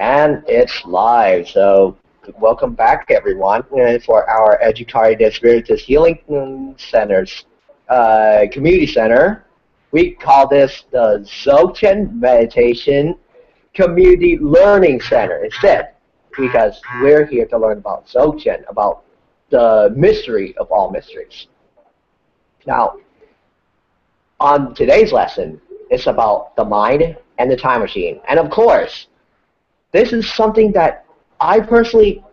And it's live, so welcome back everyone for our Educated Spiritus Healing Center's Community Center. We call this the Dzogchen Meditation Community Learning Center instead, because we're here to learn about Dzogchen, about the mystery of all mysteries. Now, on today's lesson, it's about the mind and the time machine. And of course, this is something that I personally,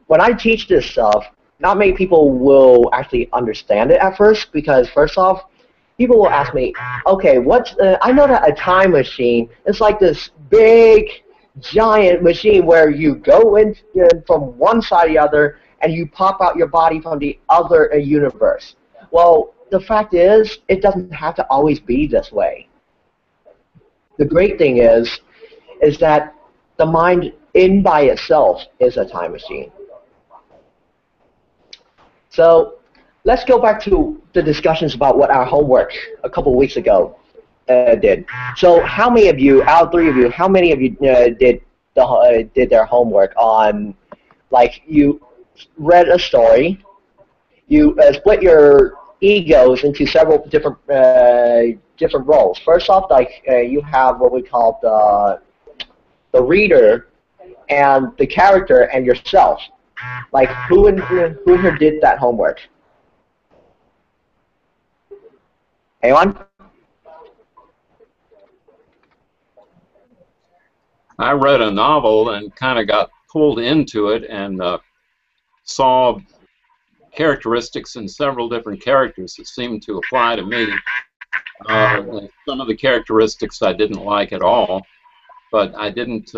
when I teach this stuff, not many people will actually understand it at first, because first off, people will ask me, okay, I know that a time machine is like this big, giant machine where you go in from one side to the other and you pop out your body from the other universe. Well, the fact is, it doesn't have to always be this way. The great thing is that the mind in by itself is a time machine. So let's go back to the discussions about what our homework a couple of weeks ago did. So how many of you, out of three of you, how many of you did their homework on, like, you read a story, you split your egos into several different roles. First off, like you have what we call the reader and the character and yourself. Like, who here did that homework? Anyone? I read a novel and kind of got pulled into it and saw characteristics in several different characters that seemed to apply to me. Some of the characteristics I didn't like at all, but I didn't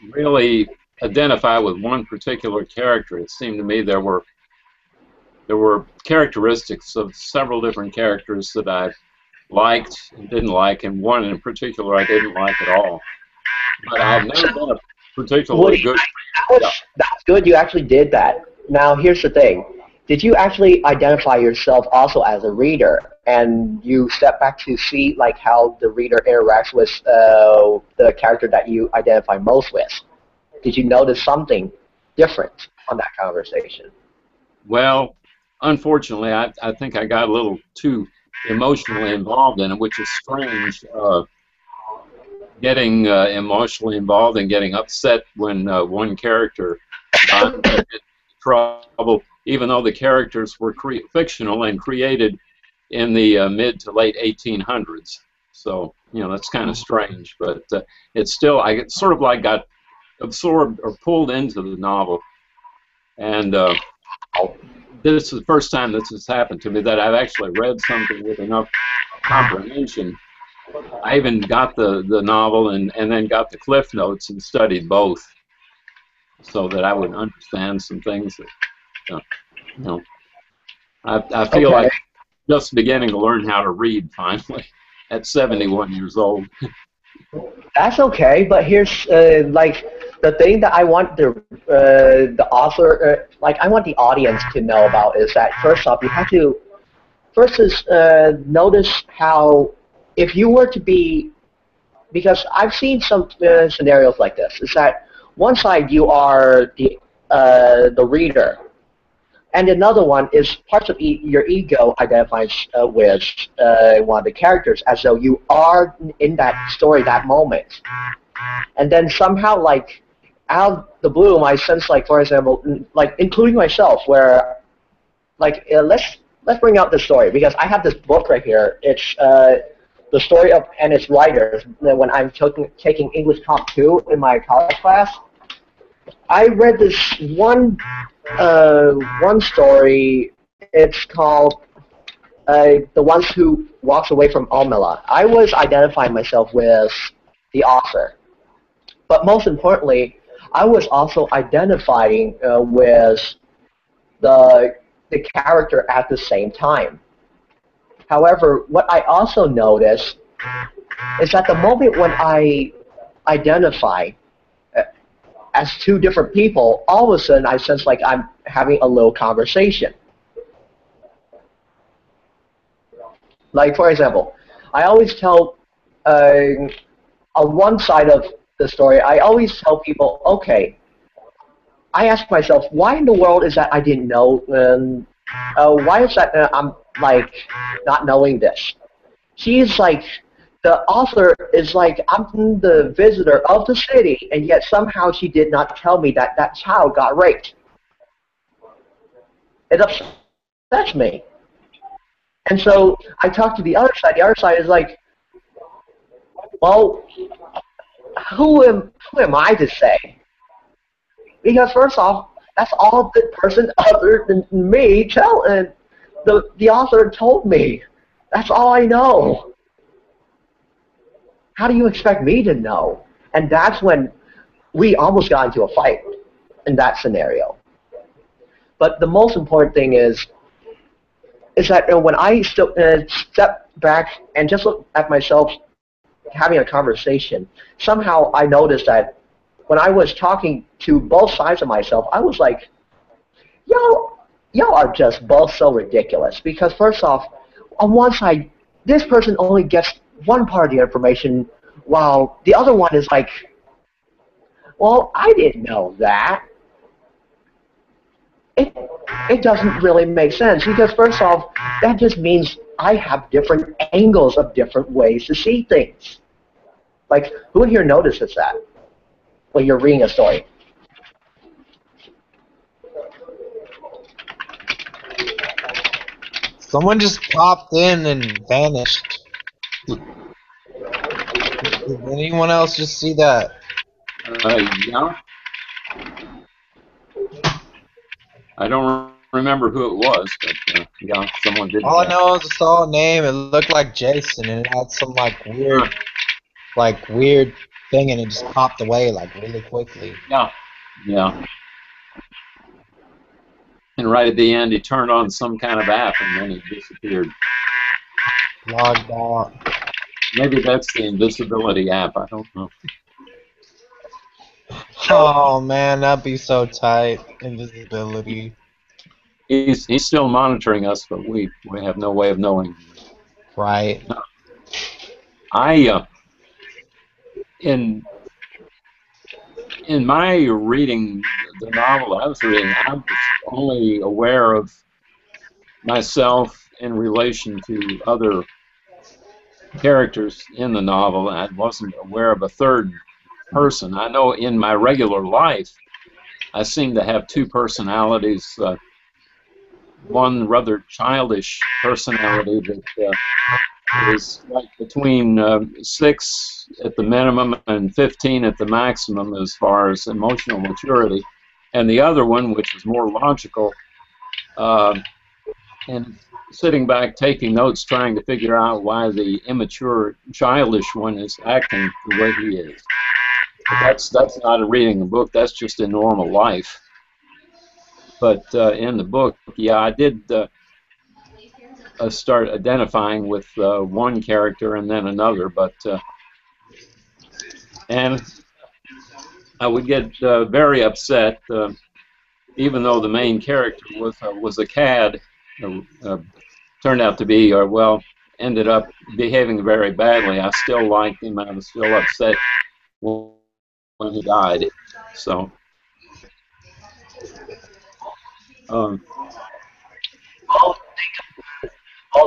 really identify with one particular character. It seemed to me there were characteristics of several different characters that I liked and didn't like, and one in particular I didn't like at all. But I've never been a particularly good. That's good. You actually did that. Now here's the thing. Did you actually identify yourself also as a reader, and you step back to see like how the reader interacts with the character that you identify most with? Did you notice something different on that conversation? Well, unfortunately, I think I got a little too emotionally involved in it, which is strange. Getting emotionally involved and getting upset when one character got into trouble, even though the characters were fictional and created in the mid to late 1800s. So, you know, that's kind of strange, but it's still, I sort of like got absorbed or pulled into the novel. And this is the first time this has happened to me, that I've actually read something with enough comprehension. I even got the novel and then got the Cliff Notes and studied both, so that I would understand some things that, you know, I feel like I'm just beginning to learn how to read finally at 71 years old. That's okay, but here's like the thing that I want the author, like I want the audience to know about is that first off, you have to notice how, if you were to be, because I've seen some scenarios like this, is that one side you are the reader, and another one is parts of your ego identifies with one of the characters, as though you are in that story, that moment. And then somehow, like, out of the blue, I sense, like, for example, like, including myself, where, like, let's bring out this story, because I have this book right here. It's the story of and its writers. When I'm taking English Comp 2 in my college class, I read this one story. It's called The Ones Who Walks Away from Almela. I was identifying myself with the author, but most importantly, I was also identifying with the character at the same time. However, what I also noticed is that the moment when I identify as two different people, all of a sudden I sense like I'm having a little conversation. Like, for example, I always tell on one side of the story, I always tell people, okay, I ask myself, why in the world is that I didn't know? Why is that I'm like not knowing this? She's like, the author is like, I'm the visitor of the city, and yet somehow she did not tell me that that child got raped. It upsets me. And so I talk to the other side. The other side is like, well, who am I to say? Because first off, that's all the person other than me tell, and the author told me. That's all I know. How do you expect me to know? And that's when we almost got into a fight in that scenario. But the most important thing is that when I step back and just look at myself having a conversation, somehow I noticed that when I was talking to both sides of myself, I was like, y'all are just both so ridiculous. Because first off, on one side, this person only gets one part of the information, while the other one is like, well, I didn't know that. It doesn't really make sense, because first off, that just means I have different angles of different ways to see things. Like, who here notices that when you're reading a story? Someone just popped in and vanished. Did anyone else just see that? Yeah. I don't remember who it was, but yeah, someone did. All I know is I saw a name. It looked like Jason, and it had some weird thing, and it just popped away like really quickly. Yeah, yeah. And right at the end, he turned on some kind of app, and then he disappeared. Logged out. Maybe that's the invisibility app. I don't know. Oh man, that'd be so tight. Invisibility. He's still monitoring us, but we have no way of knowing. Right. In my reading the novel I was reading, I was only aware of myself in relation to other characters in the novel. I wasn't aware of a third person. I know in my regular life, I seem to have two personalities. One rather childish personality that is like between 6 at the minimum and 15 at the maximum as far as emotional maturity, and the other one, which is more logical, and sitting back taking notes, trying to figure out why the immature, childish one is acting the way he is. But that's not a reading a book. That's just in normal life. But in the book, yeah, I did start identifying with one character and then another, but and I would get very upset, even though the main character was a cad. Turned out to be, or well, ended up behaving very badly. I still liked him. I was still upset when he died. So. Well,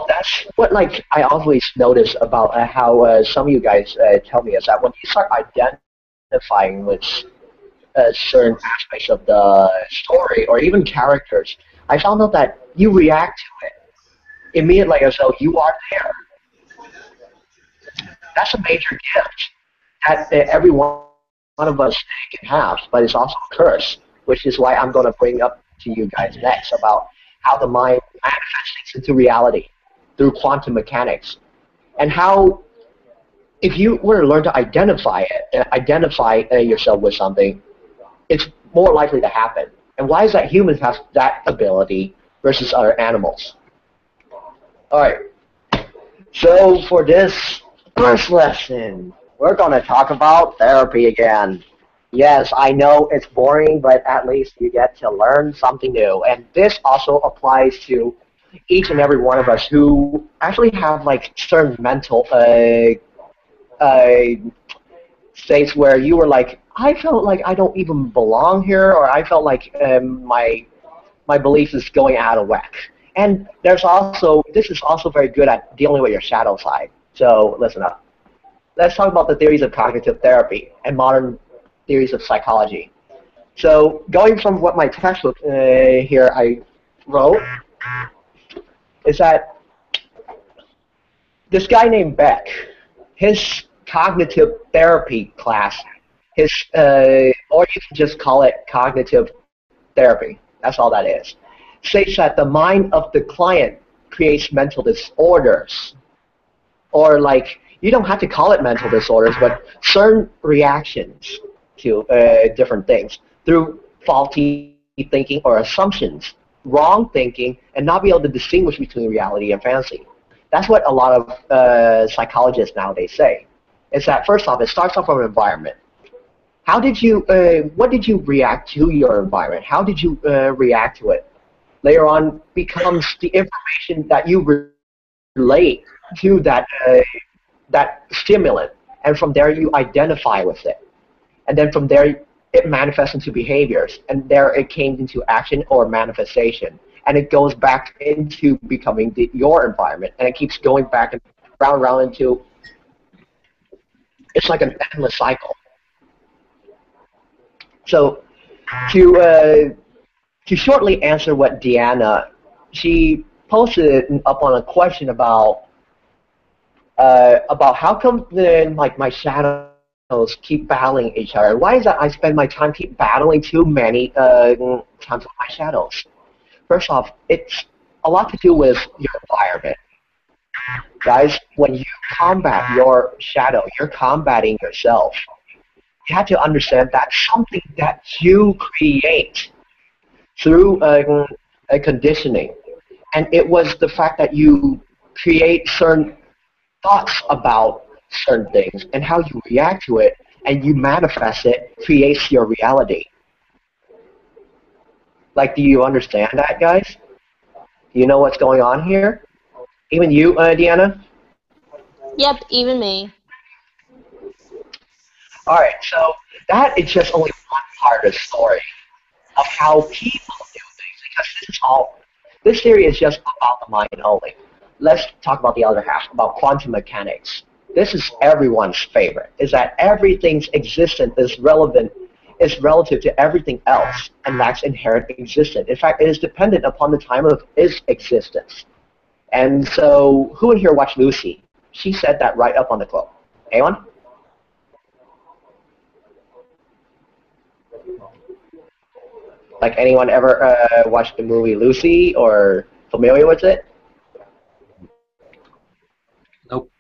that's what like I always notice about how some of you guys tell me is that when you start identifying with certain aspects of the story or even characters, I found out that you react to it immediately as though you are there. That's a major gift that every one of us can have, but it's also a curse, which is why I'm going to bring up to you guys next about how the mind manifests into reality through quantum mechanics, and how if you were to learn to identify it, identify yourself with something, it's more likely to happen. And why is that humans have that ability versus other animals? All right. So for this first lesson, we're going to talk about therapy again. Yes, I know it's boring, but at least you get to learn something new. And this also applies to each and every one of us who actually have like certain mental states where you were like, I felt like I don't even belong here, or I felt like my belief is going out of whack. And this is also very good at dealing with your shadow side. So listen up. Let's talk about the theories of cognitive therapy and modern theories of psychology. So going from what my textbook here I wrote is that this guy named Beck, his cognitive therapy class, or you can just call it cognitive therapy, that's all that is, states that the mind of the client creates mental disorders. Or like, you don't have to call it mental disorders, but certain reactions to different things through faulty thinking or assumptions, wrong thinking, and not be able to distinguish between reality and fantasy. That's what a lot of psychologists nowadays say. Is that first off, it starts off from an environment. How did you, what did you react to your environment? How did you react to it? Later on becomes the information that you relate to that stimulant, and from there you identify with it. And then from there it manifests into behaviors, and there it came into action or manifestation. And it goes back into becoming your environment, and it keeps going back and round into, it's like an endless cycle. So to shortly answer what Deanna, she posted up on a question about how come like my shadows keep battling each other. Why is that I spend my time keep battling too many times with my shadows? First off, it's a lot to do with your environment. Guys, when you combat your shadow, you're combating yourself. You have to understand that's something that you create through a conditioning. And it was the fact that you create certain thoughts about certain things and how you react to it and you manifest it creates your reality. Like, do you understand that, guys? Do you know what's going on here? Even you, Deanna? Yep, even me. All right, so that is just only one part of the story of how people do things, because this theory is just about the mind only. Let's talk about the other half, about quantum mechanics. This is everyone's favorite, is that everything's existence is relative to everything else and lacks inherent existence. In fact, it is dependent upon the time of its existence. And so, who in here watched Lucy? She said that right up on the quote. Anyone? Like, anyone ever watched the movie Lucy or familiar with it? Nope.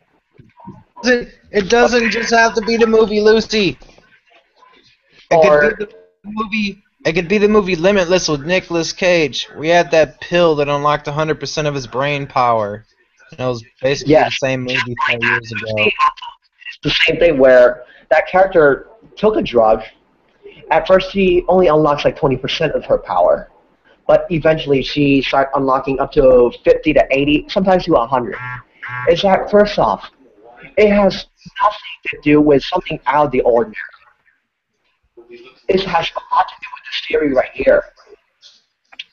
It doesn't just have to be the movie Lucy. It could be the movie Limitless with Nicolas Cage. We had that pill that unlocked 100% of his brain power. And it was basically the same movie 4 years ago. It's the same thing where that character took a drug. At first, she only unlocks like 20% of her power. But eventually, she starts unlocking up to 50 to 80, sometimes to 100. Is that, first off, it has nothing to do with something out of the ordinary. It has a lot to do with this theory right here.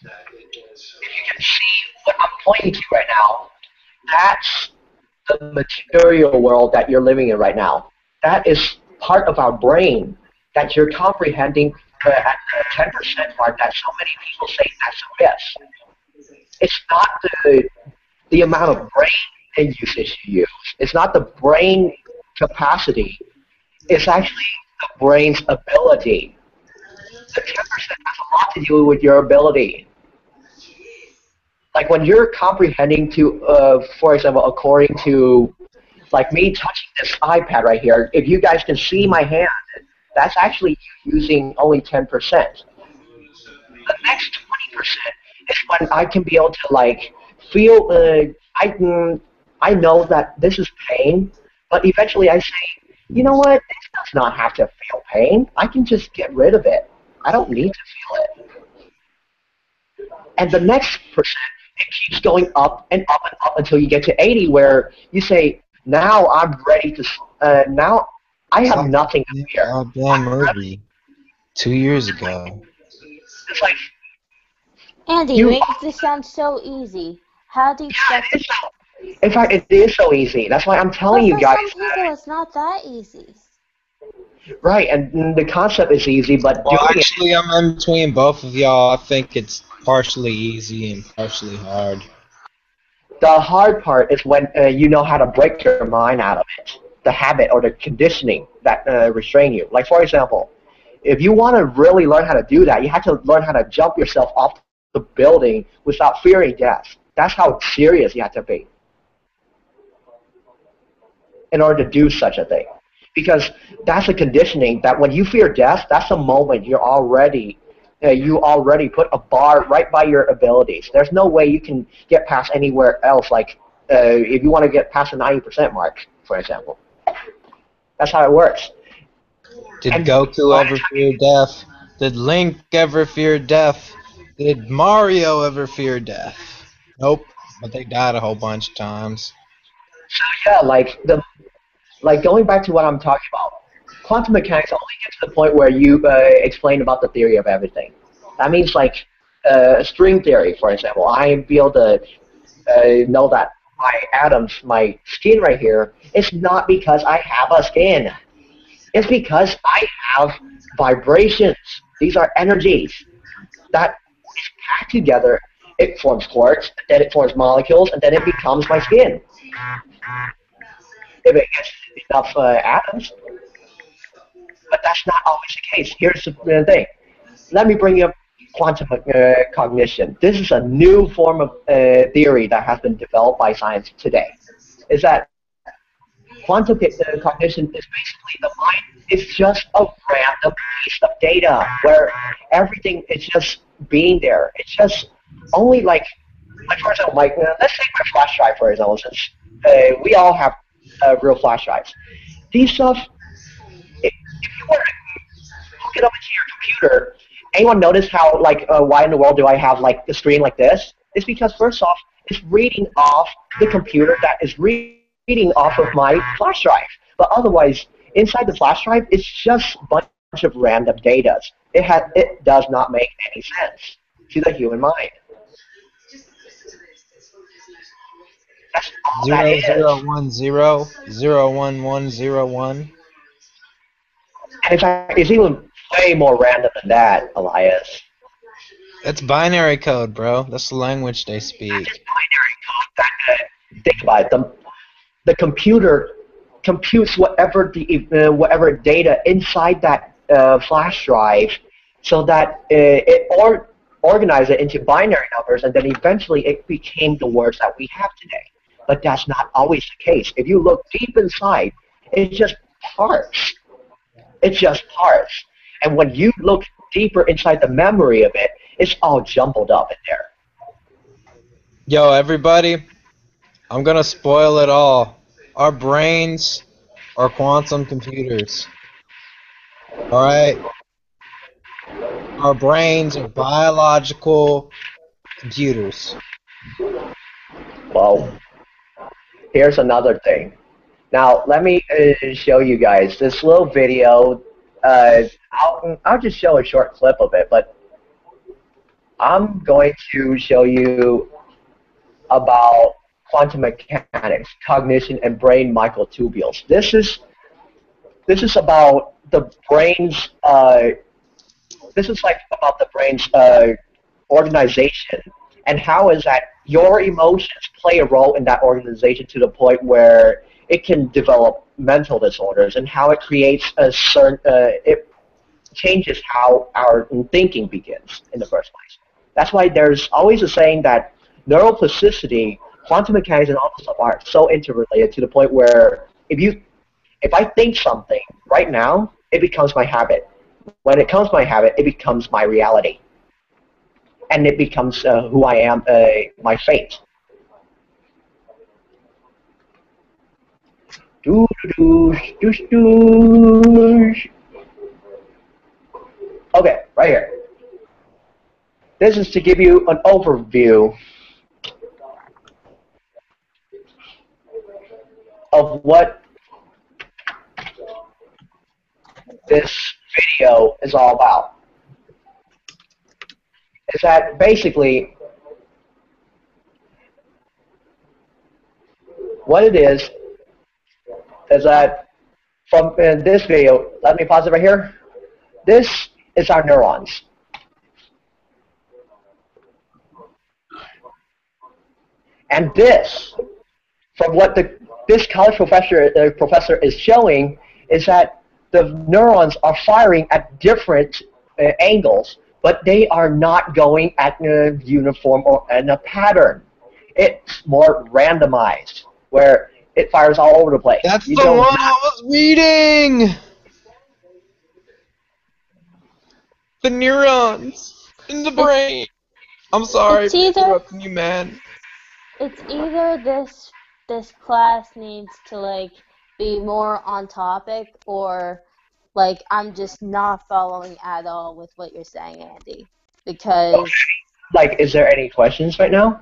If you can see what I'm pointing to right now, that's the material world that you're living in right now. That is part of our brain that you're comprehending at the 10% mark that so many people say that's a risk. It's not the amount of brain usage you use. It's not the brain capacity. It's actually the brain's ability. The 10% has a lot to do with your ability. Like when you're comprehending to, for example, according to, like me touching this iPad right here, if you guys can see my hand, that's actually using only 10%. The next 20% is when I can be able to like feel, I know that this is pain, but eventually I say, you know what, this does not have to feel pain. I can just get rid of it. I don't need to feel it. And the next percent, it keeps going up and up and up until you get to 80, where you say, now I'm ready to, now I have Stop nothing to the fear. goddamn movie 2 years ago. It's like Andy, you you. make this sound so easy. How do you expect It's so, in fact, it is so easy. That's why I'm telling But you for guys. some people, it's not that easy. Right, and the concept is easy, but Well, doing it. actually, I'm in between both of y'all. I think it's partially easy and partially hard. The hard part is when you know how to break your mind out of it, the habit or the conditioning that restrain you. Like for example, if you want to really learn how to do that, you have to learn how to jump yourself off the building without fearing death. That's how serious you have to be in order to do such a thing. Because that's a conditioning that when you fear death, that's the moment you already put a bar right by your abilities. There's no way you can get past anywhere else. Like if you want to get past the 90% mark, for example, that's how it works. Did And Goku by the ever time fear death? Did Link ever fear death? Did Mario ever fear death? Nope, but they died a whole bunch of times. yeah, like going back to what I'm talking about, quantum mechanics only gets to the point where you explain about the theory of everything. That means like string theory, for example. I be able to know that my atoms, my skin right here, is not because I have a skin. It's because I have vibrations. These are energies that is packed together. It forms quarks, then it forms molecules, and then it becomes my skin. If it gets enough atoms, but that's not always the case. Here's the thing. Let me bring up quantum cognition. This is a new form of theory that has been developed by science today. Is that quantum cognition is basically the mind is just a random piece of data where everything is just being there. It's just only like for example, let's take my flash drive for example, since we all have real flash drives. These stuff, if you were to hook it up into your computer, anyone notice how why in the world do I have like the screen like this? It's because first off, it's reading off the computer that is reading off of my flash drive. But otherwise, inside the flash drive, it's just a bunch of random data. It does not make any sense to the human mind. That's all that Zero is. zero 0 0 1 1 0 1. And in fact, it's even way more random than that, Elias. That's binary code, bro. That's the language they speak. It's binary code. Think about it. The computer computes whatever data inside that flash drive, so that it organizes it into binary numbers, and then eventually it became the words that we have today. But that's not always the case. If you look deep inside, it's just parts. It's just parts. And when you look deeper inside the memory of it, it's all jumbled up in there. Yo, everybody, I'm gonna spoil it all. Our brains are quantum computers. Alright? Our brains are biological computers. Well, here's another thing. Now, let me show you guys this little video. I'll just show a short clip of it, but I'm going to show you about quantum mechanics, cognition, and brain microtubules. This is about the brain's. This is like about the brain's organization, and how is that your emotions play a role in that organization to the point where it can develop mental disorders, and how it creates a certain it changes how our thinking begins in the first place. That's why there's always a saying that neuroplasticity, quantum mechanics, and all this stuff are so interrelated to the point where if I think something right now, it becomes my habit. When it becomes my habit, it becomes my reality, and it becomes who I am, my fate. Doosh, doosh, doosh, doosh. Okay, right here. This is to give you an overview of what this video is all about. Is that basically what it is that from in this video, let me pause it right here. This is our neurons. And this, from what this college professor is showing, is that the neurons are firing at different angles, but they are not going at a uniform or in a pattern. It's more randomized, where it fires all over the place. That's the one I was reading! The neurons in the brain. I'm sorry for interrupting you, man. It's either this class needs to like be more on topic, or like I'm just not following at all with what you're saying, Andy. Because like, is there any questions right now?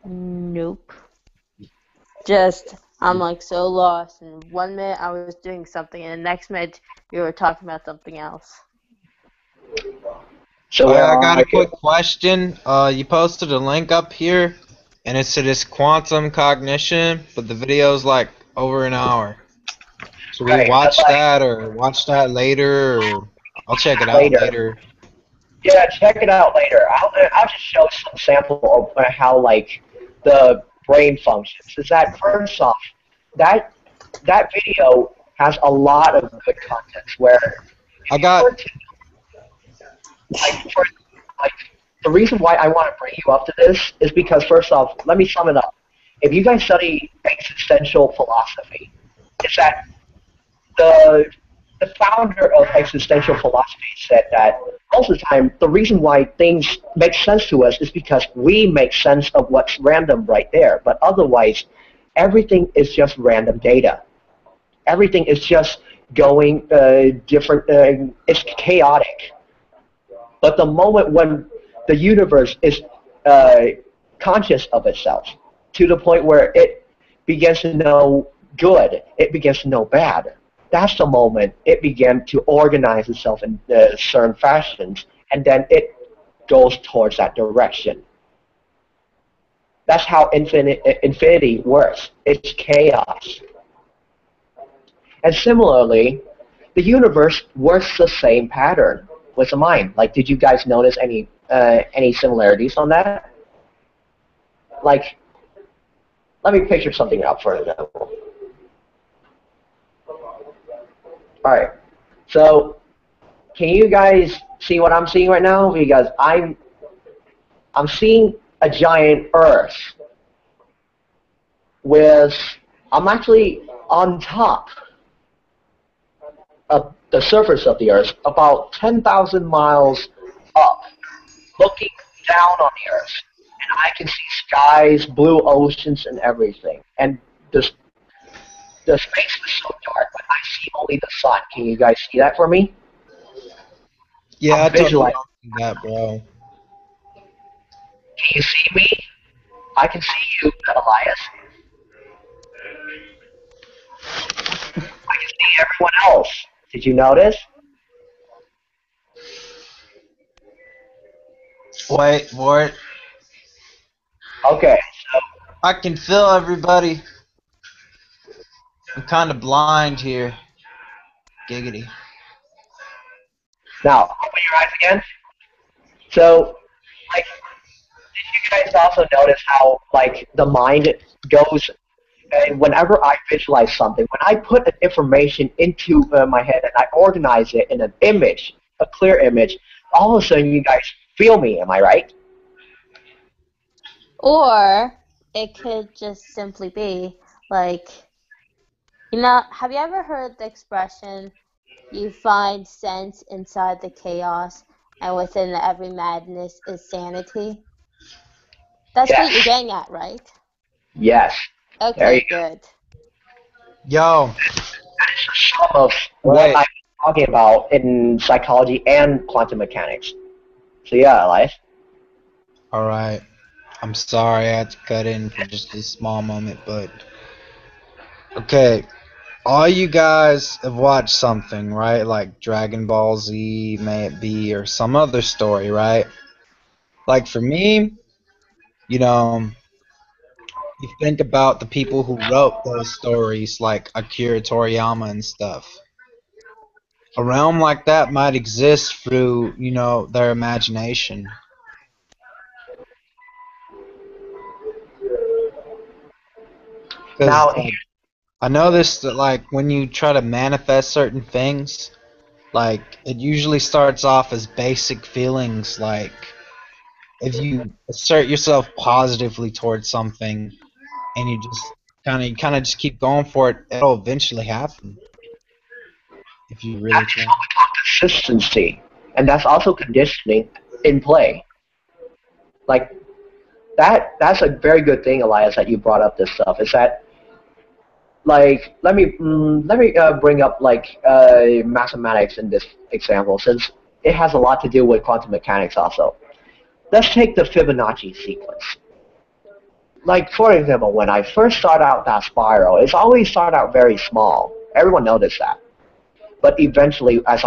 nope. Just I'm like so lost. And 1 minute I was doing something, and the next minute you were talking about something else. So I got a quick question. You posted a link up here, and it's to this quantum cognition, but the video's like over an hour. Should we watch that or watch that later? Or I'll check it out later. Yeah, check it out later. I'll just show some sample of how like the brain functions. Is that first off, that video has a lot of good content where I got. Like, the reason why I want to bring you up to this is because, first off, let me sum it up. If you guys study existential philosophy, it's that the founder of existential philosophy said that most of the time, the reason why things make sense to us is because we make sense of what's random right there. But otherwise, everything is just random data. Everything is just going different. It's chaotic. But the moment when the universe is conscious of itself, to the point where it begins to know good, it begins to know bad, that's the moment it began to organize itself in certain fashions, and then it goes towards that direction. That's how infinity works. It's chaos. And similarly, the universe works the same pattern with the mind. Like, did you guys notice any similarities on that? Like, let me picture something out for example. All right. So, can you guys see what I'm seeing right now? Because I'm seeing a giant Earth with, I'm actually on top of the surface of the Earth, about 10,000 miles up, looking down on the Earth, and I can see skies, blue oceans, and everything. And the space is so dark, but I see only the sun. Can you guys see that for me? Yeah, I totally see that, bro. Can you see me? I can see you, Elias. I can see everyone else. Did you notice? Wait for it. Okay, so I can feel everybody. I'm kind of blind here. Giggity. now open your eyes again. So, like, did you guys also notice how like the mind goes? Whenever I visualize something, when I put information into my head and I organize it in an image, a clear image, all of a sudden you guys feel me. Am I right? Or it could just simply be like, you know, have you ever heard the expression, you find sense inside the chaos, and within every madness is sanity? That's what you're getting at, right? Yes. Okay, good. Yo. That is some of what I'm talking about in psychology and quantum mechanics. So yeah, Elias. Alright. I'm sorry I had to cut in for just a small moment, but okay. all you guys have watched something, right? Like Dragon Ball Z, may it be, or some other story, right? Like for me, you know, you think about the people who wrote those stories, like Akira Toriyama and stuff. A realm like that might exist through, their imagination. Because Now, I noticed that, like, when you try to manifest certain things, like, it usually starts off as basic feelings, like, if you assert yourself positively towards something and you just kind of just keep going for it, it'll eventually happen if you really try. consistency, and that's also conditioning in play. Like that's a very good thing, Elias, that you brought up this stuff. Is that like let me bring up like mathematics in this example, since it has a lot to do with quantum mechanics also. Let's take the Fibonacci sequence. Like for example, when I first start out that spiral, it's always start out very small. Everyone noticed that. But eventually, as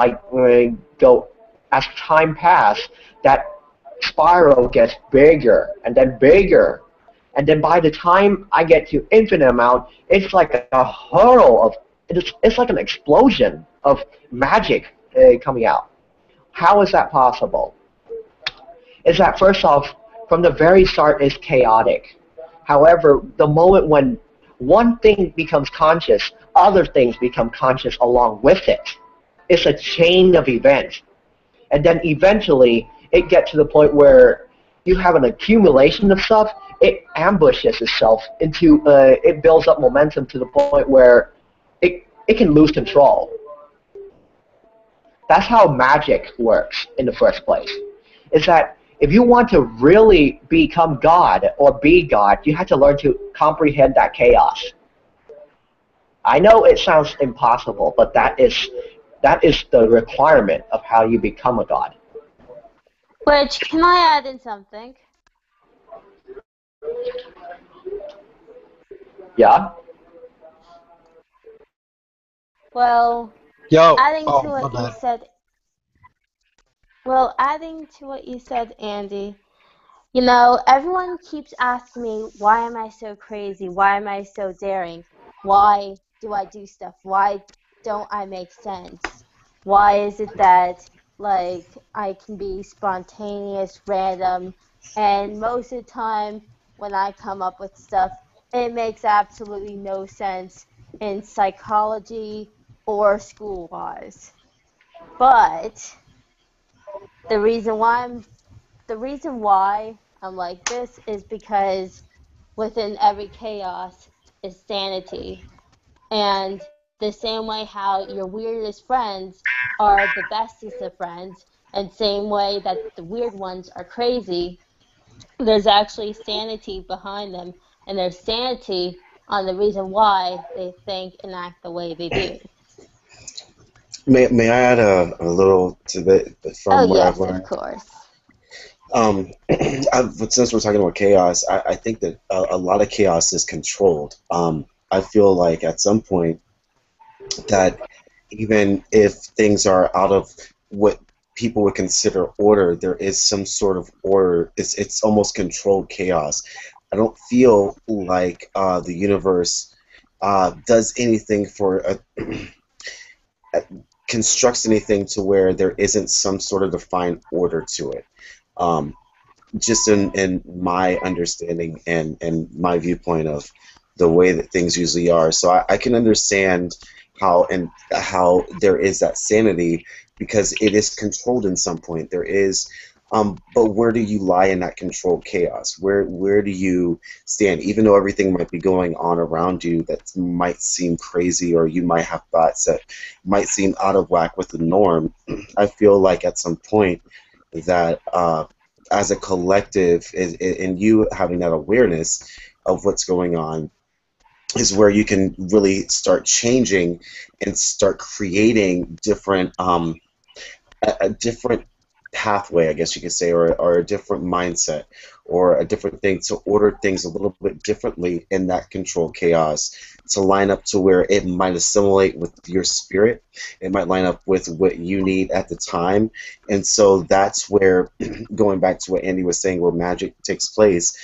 time passes, that spiral gets bigger and then bigger, and then by the time I get to infinite amount, it's like a hurl of it's like an explosion of magic coming out. How is that possible? Is that first off, from the very start, is chaotic. However, the moment when one thing becomes conscious, other things become conscious along with it. It's a chain of events. And then eventually, it gets to the point where you have an accumulation of stuff. It ambushes itself into, it builds up momentum to the point where it can lose control. That's how magic works in the first place. Is that if you want to really become God or be God, you have to learn to comprehend that chaos. I know it sounds impossible, but that is the requirement of how you become a God. Which, can I add in something? Yeah? Well, Yo, adding to oh, my what you bad. said, well, adding to what you said, Andy, you know, everyone keeps asking me, why am I so crazy? Why am I so daring? Why do I do stuff? Why don't I make sense? Why is it that, like, I can be spontaneous, random, and most of the time when I come up with stuff, it makes absolutely no sense in psychology or school-wise. But the reason why I'm like this is because within every chaos is sanity. And the same way how your weirdest friends are the bestest of friends, and same way that the weird ones are crazy, there's actually sanity behind them, and there's sanity on the reason why they think and act the way they do. May I add a little to that Oh from what I've yes, of learned? course. But since we're talking about chaos, I think that a lot of chaos is controlled. I feel like at some point that even if things are out of what people would consider order, there is some sort of order. It's almost controlled chaos. I don't feel like the universe does anything for constructs anything to where there isn't some sort of defined order to it. Um, just in my understanding and my viewpoint of the way that things usually are. So I can understand how there is that sanity because it is controlled in some point. There is, but where do you lie in that controlled chaos? Where do you stand? Even though everything might be going on around you that might seem crazy, or you might have thoughts that might seem out of whack with the norm, I feel like at some point that as a collective, and you having that awareness of what's going on, is where you can really start changing and start creating different a different pathway, I guess you could say, or a different mindset, or a different thing to order things a little bit differently in that controlled chaos to line up to where it might assimilate with your spirit. It might line up with what you need at the time. And so that's where, going back to what Andy was saying, where magic takes place,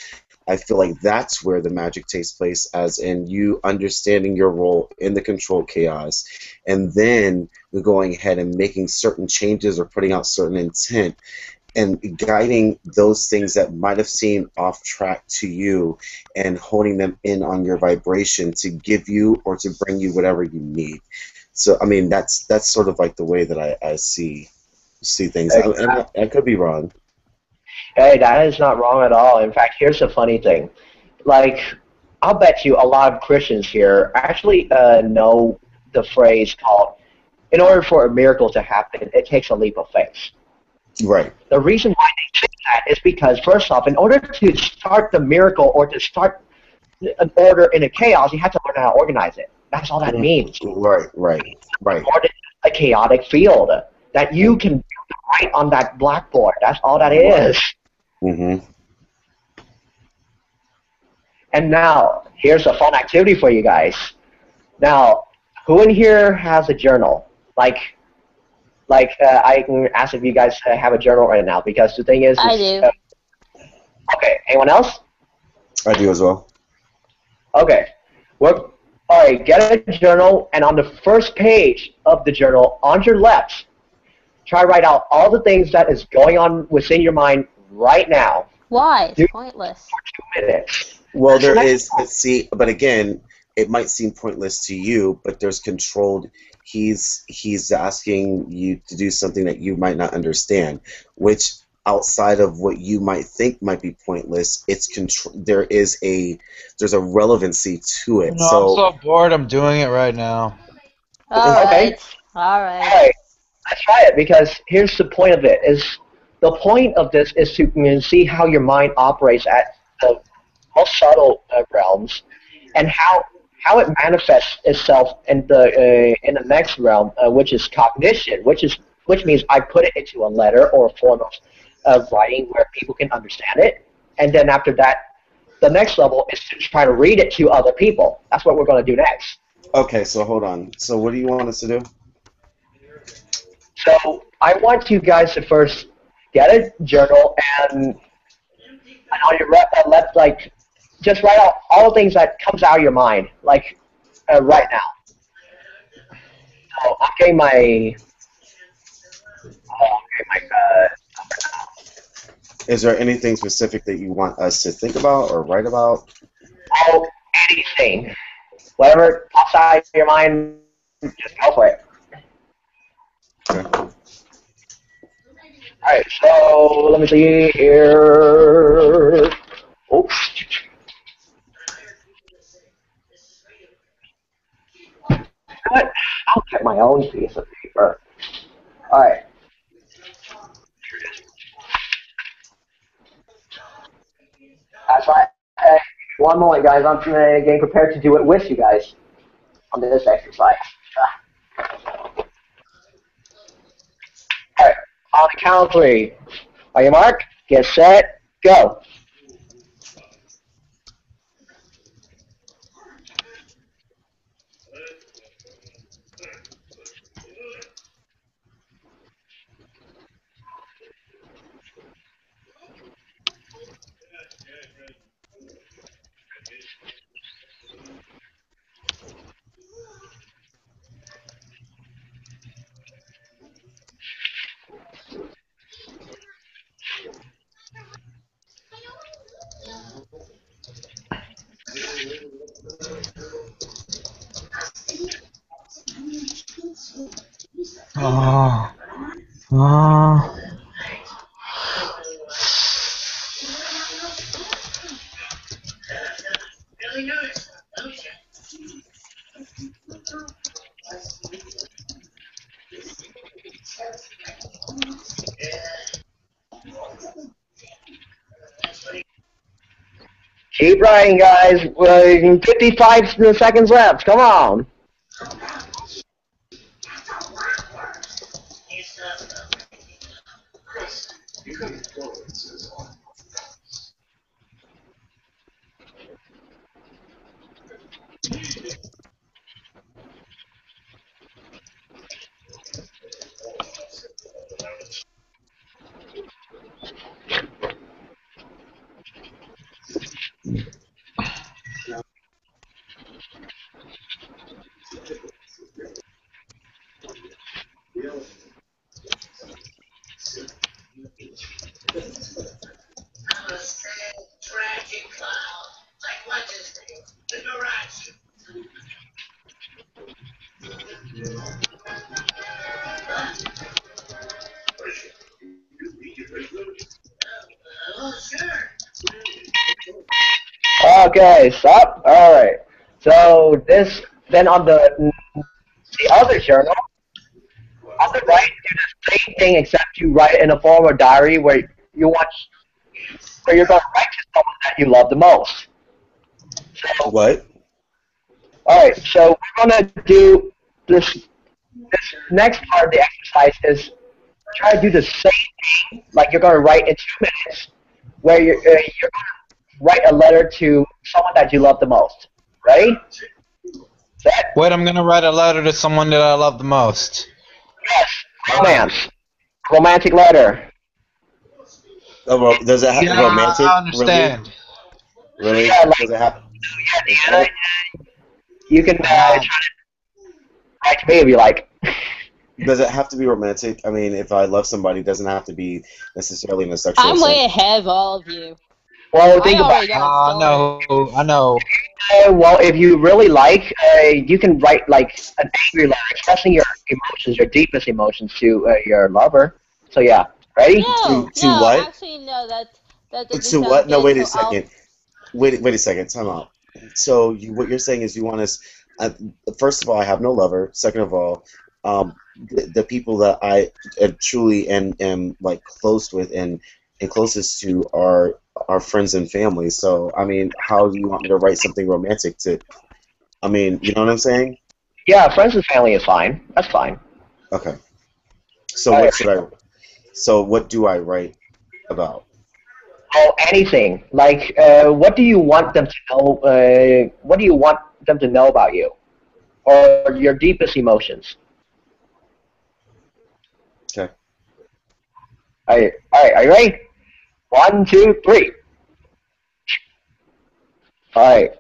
I feel like that's where the magic takes place, as in you understanding your role in the controlled chaos, and then going ahead and making certain changes or putting out certain intent and guiding those things that might have seemed off track to you and honing them in on your vibration to give you or to bring you whatever you need. So, I mean, that's sort of like the way that I see things. I could be wrong. Hey, that is not wrong at all. In fact, here's the funny thing. Like, I'll bet you a lot of Christians here actually know the phrase called, in order for a miracle to happen, it takes a leap of faith. Right. The reason why they say that is because, first off, in order to start the miracle or to start an order in a chaos, you have to learn how to organize it. That's all that means. Right. A chaotic field that you can write on that blackboard. That's all that is. Mm-hmm. And now, here's a fun activity for you guys. Now, who in here has a journal? I can ask if you guys have a journal right now, because the thing is... I do. Okay, anyone else? I do as well. Okay. All right, get a journal, and on the first page of the journal, on your left, try to write out all the things that is going on within your mind right now. Why? It's pointless. For 2 minutes. Well, there is, but again, it might seem pointless to you, but there's controlled. He's asking you to do something that you might not understand, which outside of what you might think might be pointless, there's a relevancy to it. No, I'm so bored. I'm doing it right now. All right. All right. Let's try it, because here's the point of it. The point of this is to see how your mind operates at the most subtle realms, and how it manifests itself in the next realm, which is cognition, which means I put it into a letter or a form of writing where people can understand it, and then after that, the next level is to try to read it to other people. That's what we're going to do next. Okay, so hold on. So what do you want us to do? So I want you guys to first get a journal, and on your left, just write out all the things that comes out of your mind, right now. So okay, my Is there anything specific that you want us to think about or write about? Oh, anything, whatever pops out of your mind, just go for it. Okay. All right, so let me see here. Oops. What? I'll get my own piece of paper. All right. That's right. One moment, guys. I'm getting prepared to do it with you guys on this exercise. All right. On the count of 3. Are you marked? Get set. Go. Keep writing, guys. 55 seconds left. Come on. Okay, stop. All right. So this then on the other journal, on the right, do the same thing except you write it in a form of diary where you're going to write to someone that you love the most. So, What? all right. So we're going to do this next part of the exercise is try to do the same thing like you're going to write in 2 minutes, where you're going to write a letter to someone that you love the most. Ready? Set. Wait, I'm gonna write a letter to someone that I love the most. Yes. Romance. Romantic letter. Does it have Yeah, romantic? I understand. Really? Yeah, like Does it have? yeah, you can try to write to me if you like. Does it have to be romantic? I mean, if I love somebody, it doesn't have to be necessarily in a sexual I'm sense. way ahead of all of you. Well, I think about already it. got it I know. Well, if you really like, you can write like an angry letter expressing your emotions, your deepest emotions to your lover. So yeah, ready? No, To no, what? actually no, that doesn't To sound what? No, good. wait a So I'll. second. Wait a second. Time out. So what you're saying is you want us. First of all, I have no lover. Second of all, the people that I truly am like close with and closest to are friends and family. So I mean, how do you want me to write something romantic to? I mean, you know what I'm saying? Yeah, friends and family is fine. That's fine. Okay. So All right. what should I? So what do I write about? Oh, anything. Like, what do you want them to know? What do you want them to know about you, or your deepest emotions? Okay. All right. Are you ready? 1, 2, 3. All right.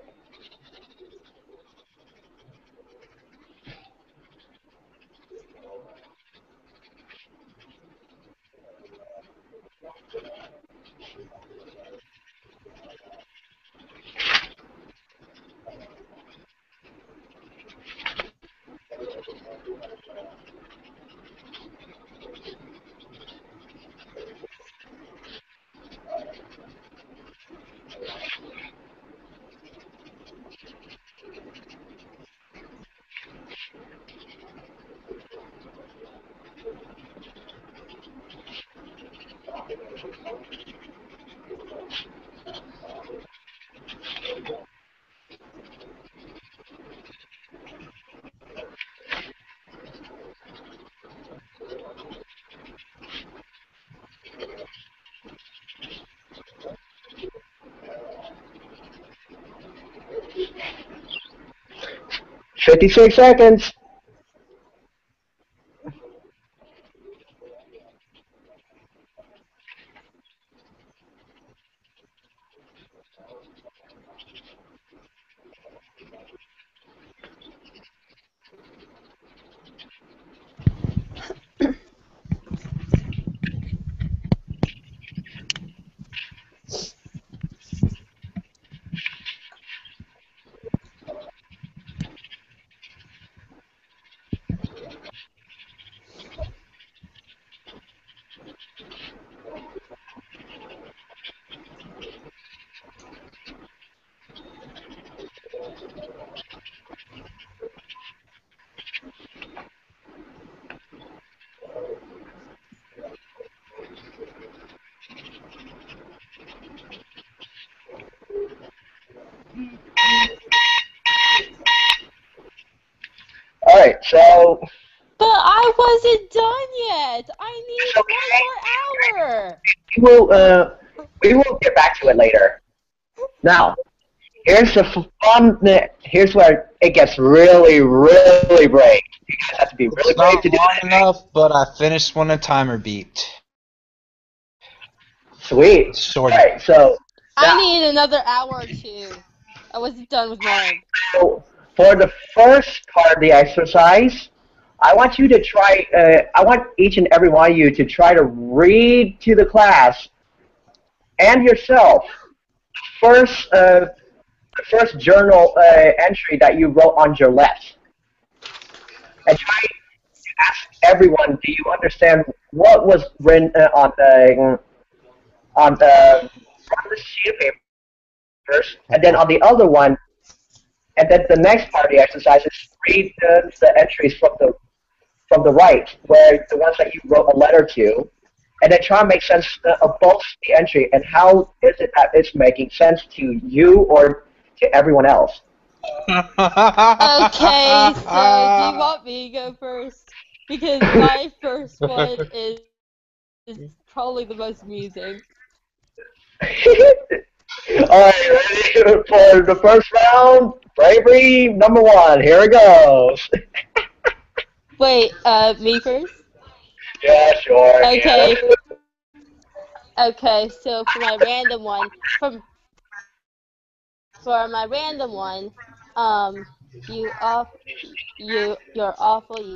'56 seconds. All right. So But I wasn't done yet. I it's need okay. 1 more hour. We will get back to it later. Now, here's the fun. Here's where it gets really, really brave. You guys have to be really It's brave not to do long it. enough, but I finished when the timer beat. Sweet. It's short. All right. So I now, need another hour or 2. I wasn't done with mine. so for the first part of the exercise, I want you to try. I want each and every one of you to try to read to the class and yourself the first journal entry that you wrote on your left, and try to ask everyone, do you understand what was written on the sheet of paper first, and then on the other one, and then the next part of the exercise is read the entries from the right, where the ones that you wrote a letter to, and then try to make sense of both the entry and how is it that it's making sense to you or to everyone else. Okay, so do you want me to go first? Because my first one is probably the most amusing. Alright, ready for the first round? Bravery number 1, here it goes. Wait, me first? Yeah, sure. Okay. Yeah. Okay, so for my random one, you're awful, you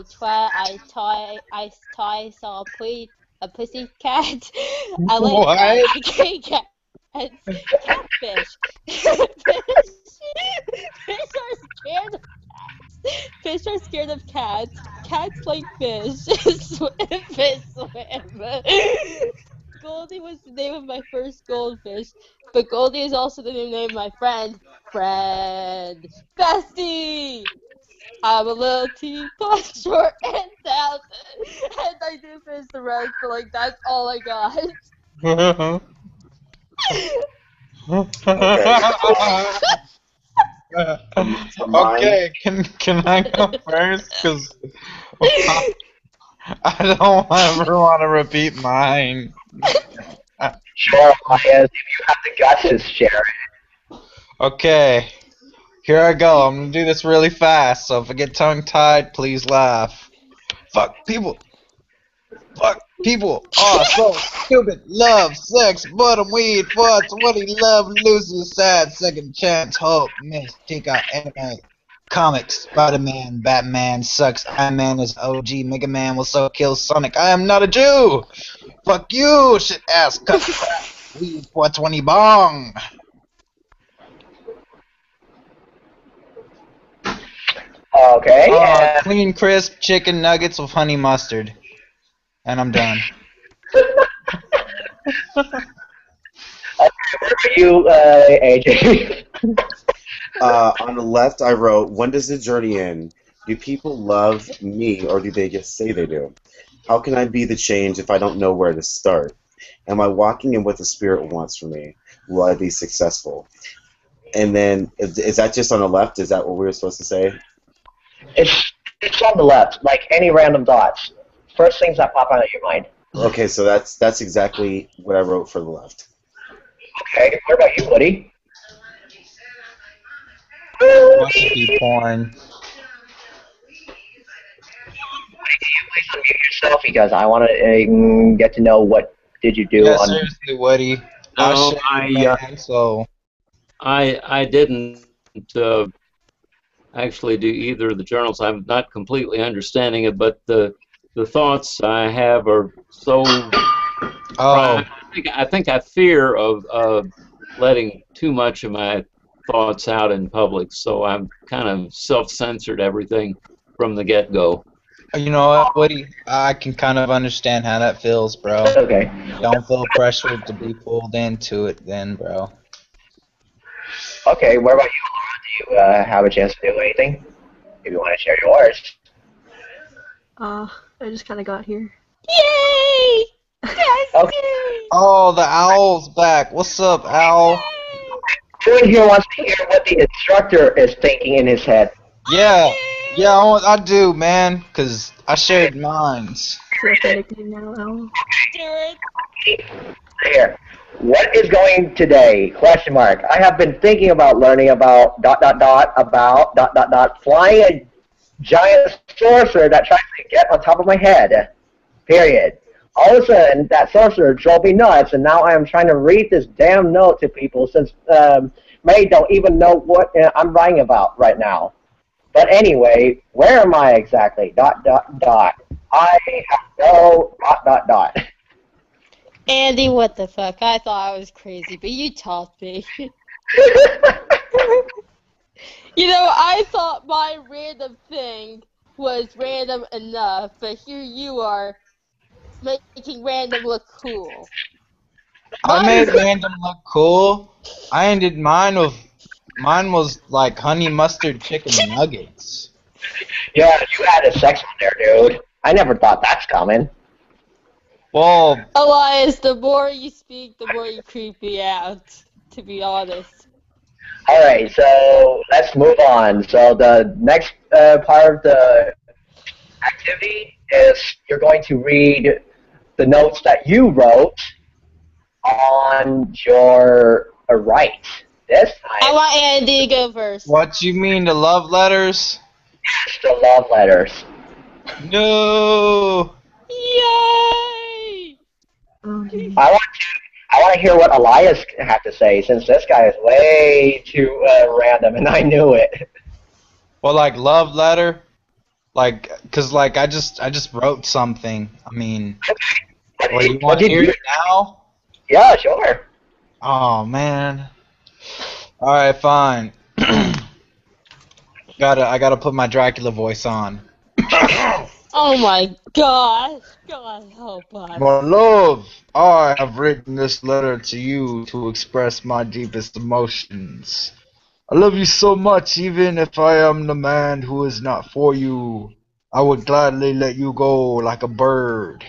twat. I saw a pussy cat. I like What? cats. Gay cats. Catfish. Fish are scared of cats. Cats like fish. Fish swim. Goldie was the name of my first goldfish, but Goldie is also the name of my friend. Bestie! I'm a little teapot, short and stout, and I do fish the rest, but like that's all I got. Okay, can I go first? Cause I don't ever want to repeat mine. Sure, Elias, if you have the guts to share it. Okay, here I go. I'm gonna do this really fast, so if I get tongue-tied, please laugh. Fuck people. Fuck people. Oh, so stupid. Love, sex, bottom, weed, farts, what he love, loses, sad, second chance, hope, miss, take out anime. Comics, Spider-Man, Batman sucks, Iron Man is OG, Mega Man will so kill Sonic, I am not a Jew! Fuck you, shit ass, cut crap, weed, 420 bong! Okay. Clean, crisp chicken nuggets with honey mustard. And I'm done. Where are you, AJ? On the left, I wrote, when does the journey end? Do people love me, or do they just say they do? How can I be the change if I don't know where to start? Am I walking in what the Spirit wants for me? Will I be successful? And then, is that just on the left? Is that what we were supposed to say? It's on the left, like any random thoughts. First things that pop out of your mind. Okay, so that's exactly what I wrote for the left. Okay, what about you, Woody? Recipe porn. Please unmute yourself because I want to get to know what did you do Yeah, on. seriously, Woody. No, I didn't actually do either of the journals. I'm not completely understanding it, but the thoughts I have are so. Oh. I think I fear of letting too much of my thoughts out in public, so I'm kind of self-censored everything from the get-go. You know what, Woody? I can kind of understand how that feels, bro. Okay. Don't feel pressured to be pulled into it then, bro. Okay, what about you, Laura? Do you have a chance to do anything? If you want to share yours. I just kind of got here. Yay! Yes! Okay. Oh, the owl's back. What's up, owl? Everyone here wants to hear what the instructor is thinking in his head. Yeah. Yeah, I do, man, because I shared mines. So that's my nickname now, Owl. Do it! Here. What is going today? Question mark. I have been thinking about learning about ... about ... flying a giant sorcerer that tries to get on top of my head. Period. All of a sudden, that sorcerer drove me nuts, and now I am trying to read this damn note to people since May don't even know what I'm writing about right now. But anyway, where am I exactly? Dot, dot, dot. I have no dot, dot, dot. Andy, what the fuck? I thought I was crazy, but you taught me. You know, I thought my random thing was random enough, but here you are making random look cool. I made random look cool. I ended mine was like honey mustard chicken nuggets. Yeah, you added sex on there, dude. I never thought that's coming. Well, Elias, the more you speak, the more you creep me out, to be honest. Alright, so let's move on. So the next part of the activity is you're going to read the notes that you wrote on your right. This I time, want Andy to go first. what you mean the love letters? it's the love letters. No. Yay! I want to hear what Elias had to say, since this guy is way too random, and I knew it. Well, like love letter, like, cause like I just wrote something. I mean, well, you What want to did hear you? it now? Yeah, sure. Oh man. All right, fine. I gotta put my Dracula voice on. Oh my gosh! God help us. My love, I have written this letter to you to express my deepest emotions. I love you so much, even if I am the man who is not for you. I would gladly let you go like a bird.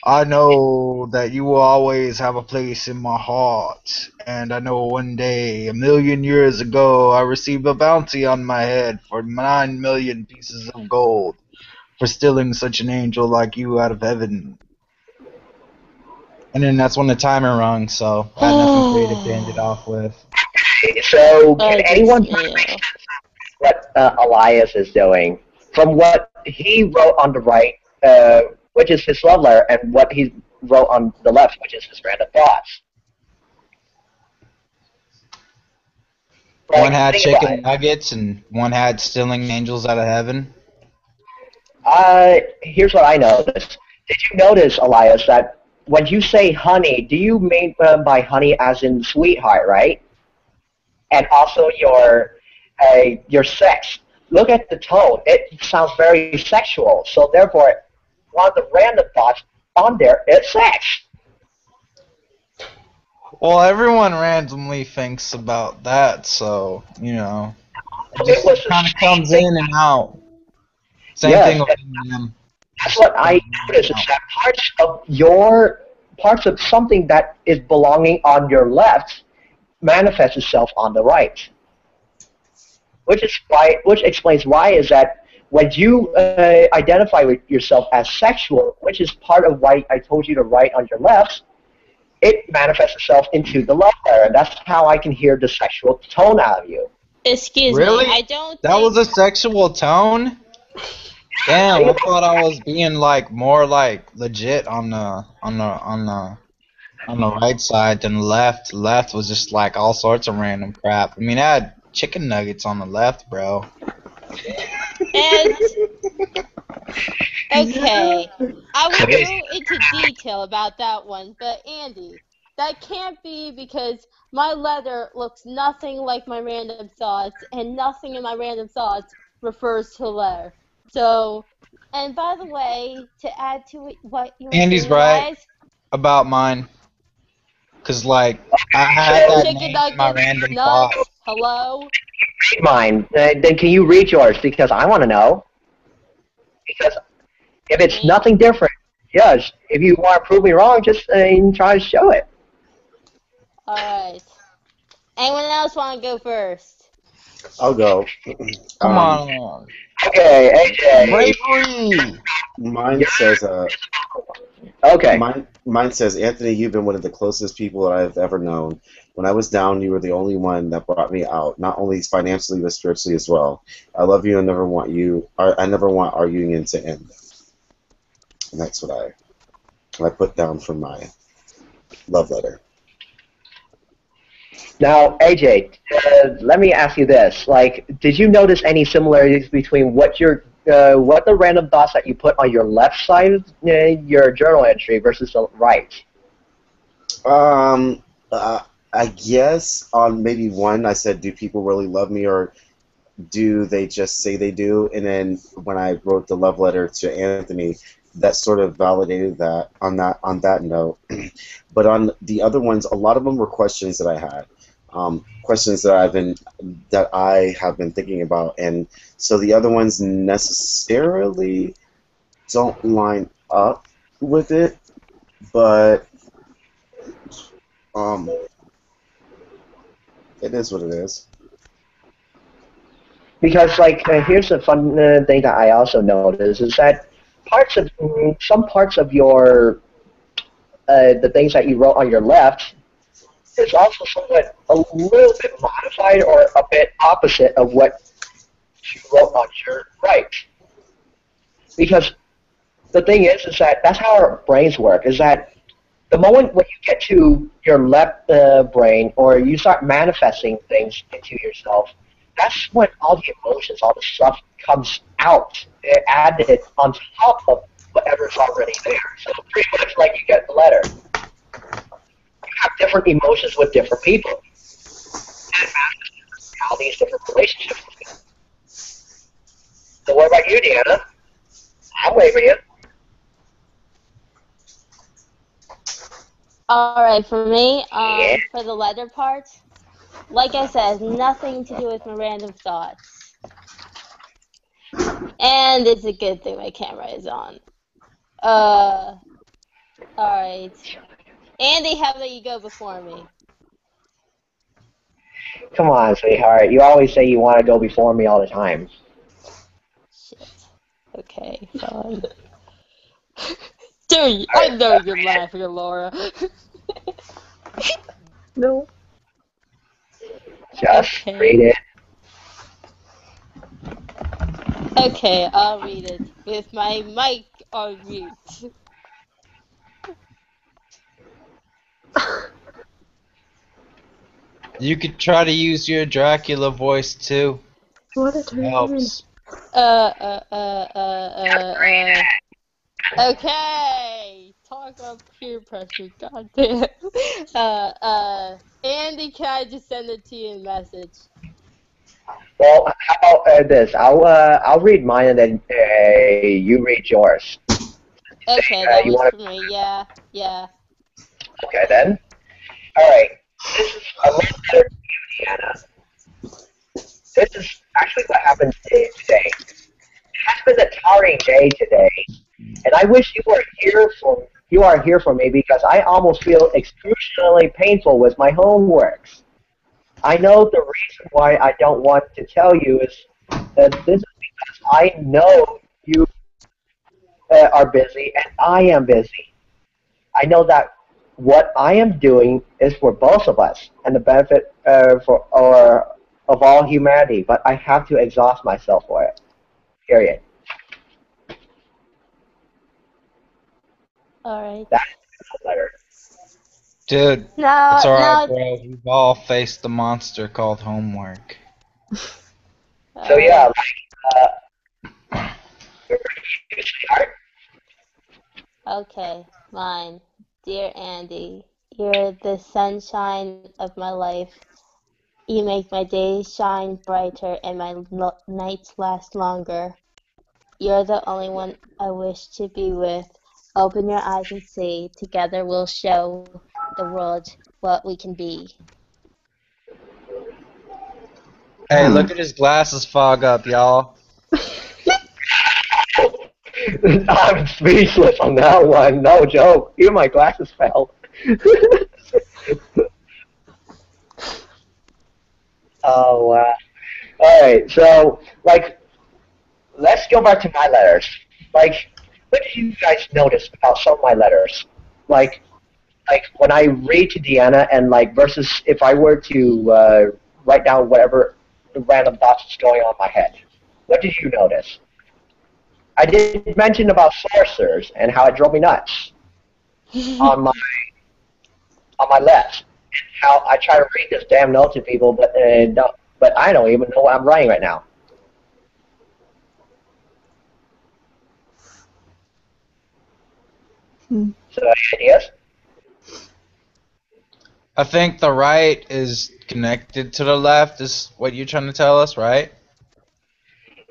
I know that you will always have a place in my heart, and I know one day, 1,000,000 years ago, I received a bounty on my head for 9,000,000 pieces of gold for stealing such an angel like you out of heaven. And then that's when the timer rung, so I had nothing creative to end it off with. So, can I anyone just feel. what Elias is doing from what he wrote on the right, which is his love letter, and what he wrote on the left, which is his random thoughts? One had Think about chicken it. nuggets and one had stealing angels out of heaven. Here's what I noticed. Did you notice, Elias, that when you say honey, do you mean by honey as in sweetheart, right? And also your sex. Look at the tone. It sounds very sexual. So therefore, one of the random thoughts on there is sex. Well, everyone randomly thinks about that, so, you know, it So it just was the kind of same comes thing. in and out. Same Yes, thing with and Eminem. that's Just what I comes in noticed. and Is out. that parts of something that is belonging on your left manifests itself on the right. Which explains why is that when you identify with yourself as sexual, which is part of why I told you to write on your left, it manifests itself into the love letter, and that's how I can hear the sexual tone out of you. Excuse me, Really? I don't That think. was a sexual tone? Damn, I thought I was being like more like legit on the right side than the left. Left was just like all sorts of random crap. I mean, I had chicken nuggets on the left, bro. And okay, I will go into detail about that one, but Andy, that can't be because my letter looks nothing like my random thoughts, and nothing in my random thoughts refers to letter. So, and by the way, to add to it, what you were Andy's saying, right Elias, about mine, cause like I had So that chicken name in my nuggets, random thought. nuts, hello. read mine. Then can you read yours? Because I want to know. Because if it's Me? nothing different, yes. If you want to prove me wrong, just try to show it. Alright. Anyone else want to go first? I'll go. Come Um, on, Okay, AJ. bravery. mine says Okay. Mine says, Anthony, you've been one of the closest people that I've ever known. When I was down, you were the only one that brought me out, not only financially but spiritually as well. I love you and never want I never want our union to end. And that's what I put down for my love letter. Now, AJ, let me ask you this: like, did you notice any similarities between what the random thoughts that you put on your left side of your journal entry versus the right? Um, I guess on maybe one, I said, "Do people really love me, or do they just say they do?" And then when I wrote the love letter to Anthony, that sort of validated that on that note. But on the other ones, a lot of them were questions that I had, questions that I have been thinking about, and so the other ones necessarily don't line up with it, but um, it is what it is. Because, like, here's a fun thing that I also noticed is that some parts of your the things that you wrote on your left is also somewhat a little bit modified or a bit opposite of what you wrote on your right. Because the thing is that that's how our brains work. Is that the moment when you get to your left brain or you start manifesting things into yourself, that's when all the emotions, all the stuff comes out, added on top of whatever's already there. So pretty much like you get the letter. You have different emotions with different people. And manifest all these different relationships with people. So what about you, Deanna? I'm waiting for you. Alright, for me, Yeah. for the letter part, like I said, nothing to do with my random thoughts. And it's a good thing my camera is on. Alright. Andy, how about you go before me? Come on, sweetheart. You always say you want to go before me all the time. Shit. Okay, fine. Dude, I know you're laughing, Laura. No. Just Okay. read it. Okay, I'll read it with my mic on mute. You could try to use your Dracula voice too. What a turn. Helps. Okay. Talk about peer pressure, goddamn. Andy, can I just send it to you in message? Well, how about this? I'll read mine and then you read yours. Okay, that You works want for me. Yeah, yeah. to? Okay then. All right. This is a love letter to you, Deanna. This is actually what happened today. It has been a tiring day today, and I wish you are here for me because I almost feel excruciatingly painful with my homeworks. I know the reason why I don't want to tell you is that this is because I know you are busy and I am busy. I know that what I am doing is for both of us and the benefit of all humanity, but I have to exhaust myself for it. Period. Alright. That's the letter. Dude, it's No, alright, no. bro. We've all faced the monster called homework. So yeah, sweetheart. Okay, mine. Dear Andy, you're the sunshine of my life. You make my days shine brighter and my nights last longer. You're the only one I wish to be with. Open your eyes and see. Together we'll show the world what we can be. Hey, look at his glasses fog up, y'all. I'm speechless on that one. No joke. Even my glasses fell. Oh wow. All right. So like, let's go back to my letters. Like, what did you guys notice about some of my letters? Like, like when I read to Deanna and like versus if I were to write down whatever random thoughts is going on in my head. What did you notice? I did mention about sorcerers and how it drove me nuts on my left. how I try to read this damn note to people, but I don't even know what I'm writing right now. So any ideas? I think the right is connected to the left, is what you're trying to tell us, right?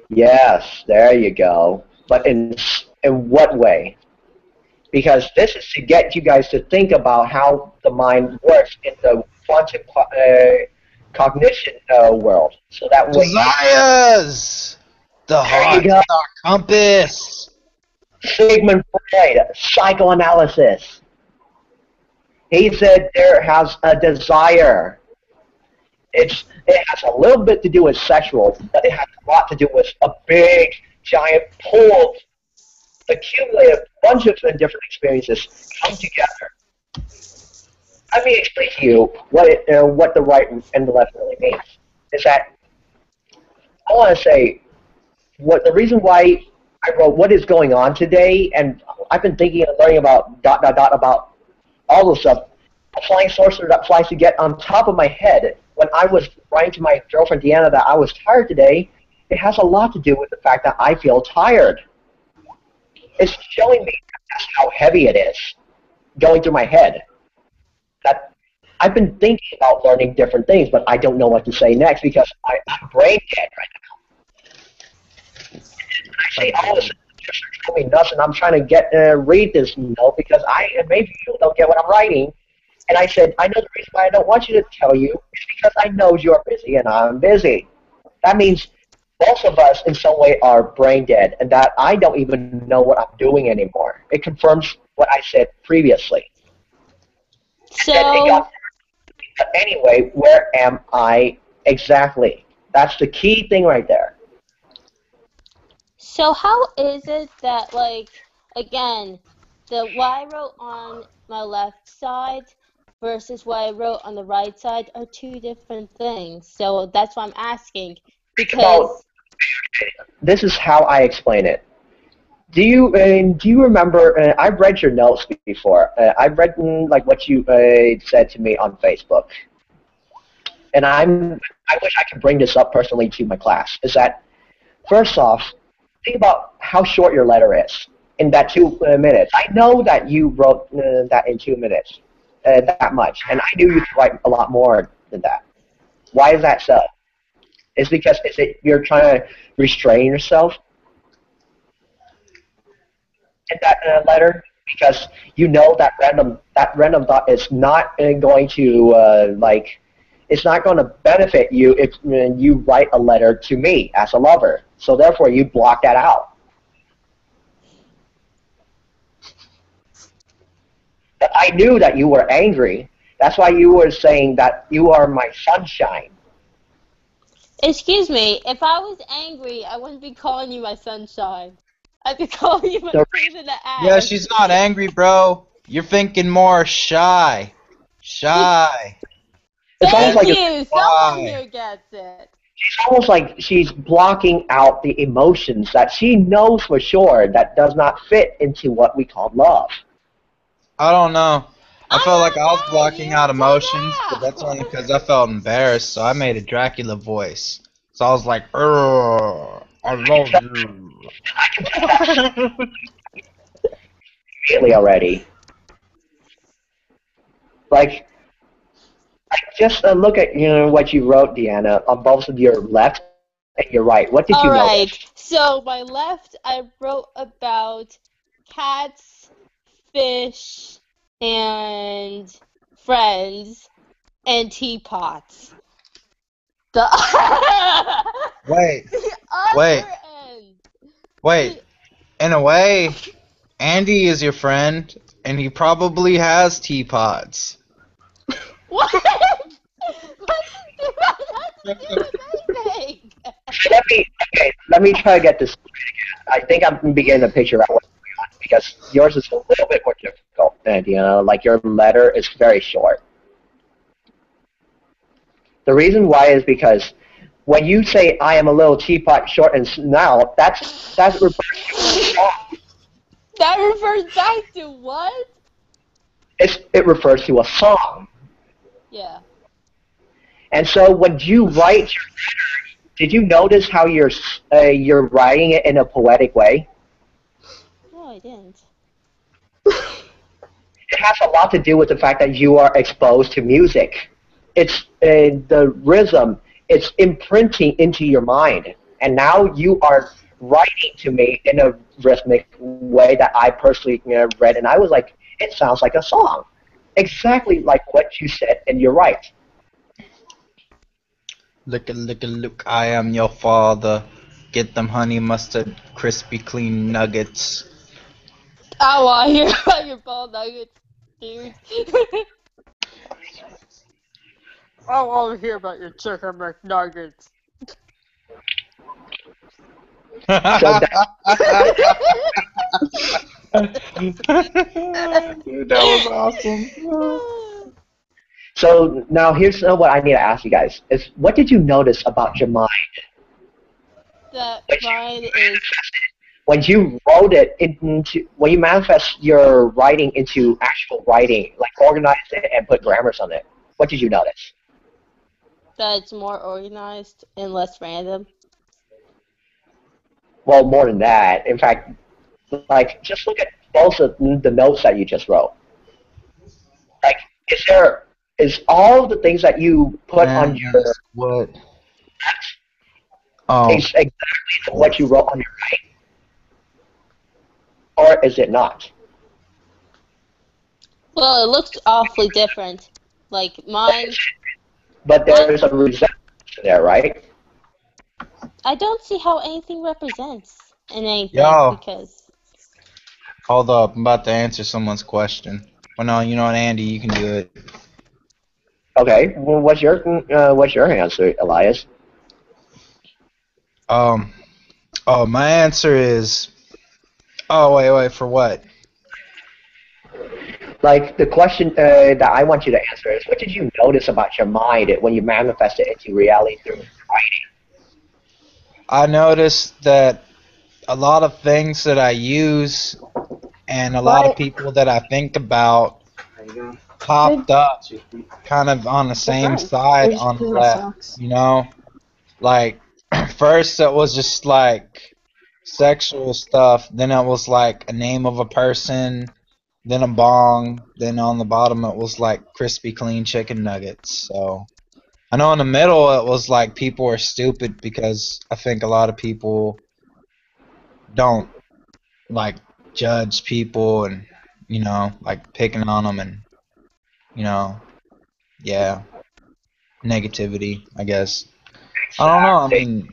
Yes, there you go. But in what way? Because this is to get you guys to think about how the mind works in the quantum cognition world. So that way, Desires! The there you heart go. is our compass! Sigmund Freud, psychoanalysis. He said there has a desire. It has a little bit to do with sexual, but it has a lot to do with a big, giant pull, accumulated bunch of different experiences come together. Let me explain to you what the right and the left really means. Is that I want to say what the reason why I wrote what is going on today, and I've been thinking and learning about about all this stuff. A flying saucer that flies to get on top of my head. When I was writing to my girlfriend Deanna that I was tired today, it has a lot to do with the fact that I feel tired. It's showing me that's how heavy it is going through my head. That I've been thinking about learning different things, but I don't know what to say next because I'm brain dead right now. I say all this just driving me nuts, and I'm trying to read this note because maybe you don't get what I'm writing. And I said, I know the reason why I don't want you to tell you is because I know you're busy and I'm busy. That means most of us in some way are brain dead and that I don't even know what I'm doing anymore. It confirms what I said previously. So, But anyway, where am I exactly? That's the key thing right there. so how is it that, like, again, what I wrote on my left side versus what I wrote on the right side are two different things. So that's why I'm asking. Because This is how I explain it. Do you remember? I've read your notes before. I've read like what you said to me on Facebook, and I wish I could bring this up personally to my class. Is that first off, think about how short your letter is in that 2 minutes. I know that you wrote that in 2 minutes, that much, and I knew you could write a lot more than that. Why is that so? It's because you're trying to restrain yourself in that letter because you know that random thought is not going to it's not going to benefit you if you write a letter to me as a lover. So therefore, you block that out. But I knew that you were angry. That's why you were saying that you are my sunshine. excuse me, if I was angry, I wouldn't be calling you my sunshine. I'd be calling you my So- pain in the ass. Yeah, she's not angry, bro. You're thinking more shy. Shy. It's almost Thank like you. Someone Why? here gets it. it's almost like she's blocking out the emotions that she knows for sure that does not fit into what we call love. I don't know. I I'm felt not like I was mad at blocking you out till emotions, but now. that's only because I felt embarrassed, so I made a Dracula voice. So I was like, I love you. Immediately already. Like, just look at what you wrote, Deanna, on both of your left and your right. What did you Alright, notice? so my left, I wrote about cats, fish, and friends, and teapots. The, Wait, the other wait, end. wait. In a way, Andy is your friend, and he probably has teapots. What? What does that have to do with anything? Let me try to get this. I think I'm beginning to picture out what's going on because yours is a little bit more difficult, and like your letter is very short. The reason why is because when you say I am a little teapot, short and snout, that refers to a song. That refers back to what? It refers to a song. Yeah. And so when you write your letter, did you notice how you're writing it in a poetic way? No, I didn't. It has a lot to do with the fact that you are exposed to music. It's the rhythm. It's imprinting into your mind, and now you are writing to me in a rhythmic way that I personally read, and I was like, it sounds like a song, exactly like what you said, and you're right. Look, I am your father. Get them honey mustard, crispy clean nuggets. I want to hear about your ball nuggets, dude. I want to hear about your chicken McNuggets. So that, Dude, that was awesome. so now here's what I need to ask you guys: is what did you notice about your mind That mine is when you wrote it into when you manifest your writing into actual writing, like organize it and put grammars on it? What did you notice? that it's more organized and less random. Well, more than that. In fact, like just look at both of the notes that you just wrote. Like, is all the things that you put on Man, your what? Oh, is exactly what you wrote on your right, or is it not? Well, it looks awfully different. Like mine, But there's a resemblance there, right? I don't see how anything represents in anything yo, because hold up. I'm about to answer someone's question. Well, no, you know what, Andy, you can do it. Okay. Well, what's your answer, Elias? Um, oh, my answer is. Oh, wait, for what? Like the question that I want you to answer is, what did you notice about your mind when you manifest it into reality through writing? I noticed that a lot of things that I use and a lot of people that I think about popped up kind of on the same side on the left, you know? Like, first it was just like sexual stuff, then it was like a name of a person, then a bong, then on the bottom it was like crispy clean chicken nuggets. So I know in the middle it was like people are stupid because I think a lot of people don't like judge people and like picking on them and you know yeah, negativity, I guess. I don't know. I Exactly. mean,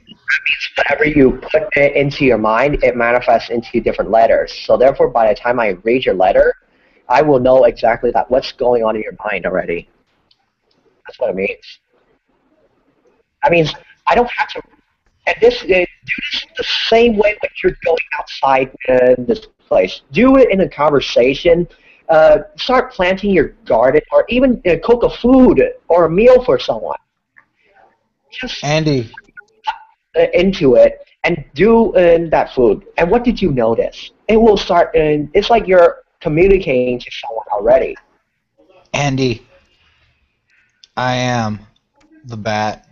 Whatever you put it into your mind, it manifests into different letters. So therefore, by the time I read your letter, I will know exactly that what's going on in your mind already. That's what it means. I mean, I don't have to. And do this the same way when you're going outside this place. Do it in a conversation. Start planting your garden, or even cook a food or a meal for someone. Just Andy, into it and do that food. And what did you notice? It will start. It's like you're communicating to someone already. Andy, I am the bat.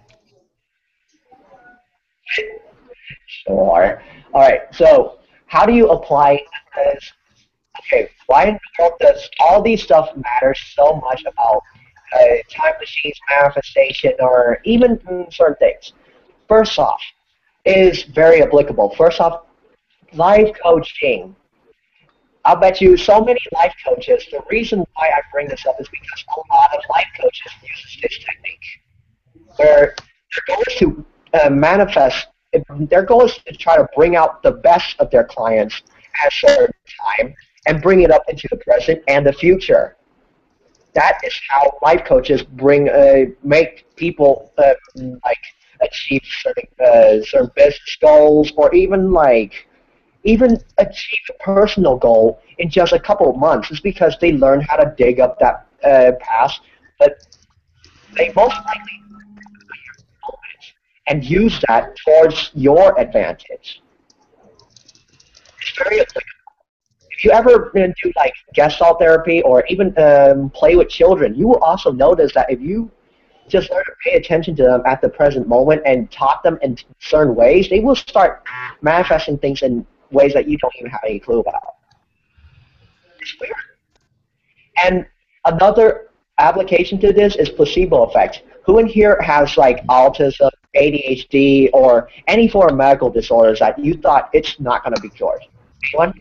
Sure. All right. So, how do you apply this? Okay, why in the world does all these stuff matter so much about time machines, manifestation, or even certain things? First off, is very applicable. First off, life coaching. I'll bet you so many life coaches, the reason why I bring this up is because a lot of life coaches use this technique where their goal is to manifest, their goal is to try to bring out the best of their clients at a certain time and bring it up into the present and the future. That is how life coaches make people like achieve certain business goals, or even achieve a personal goal in just a couple of months. It's because they learn how to dig up that past, but they most likely and use that towards your advantage. It's very applicable. if you ever do like gestalt therapy or even play with children, you will also notice that if you just learn to pay attention to them at the present moment and taught them in certain ways, they will start manifesting things in ways that you don't even have any clue about. It's weird. And another application to this is placebo effect. Who in here has like autism, ADHD, or any form of medical disorders that you thought it's not going to be cured? Anyone?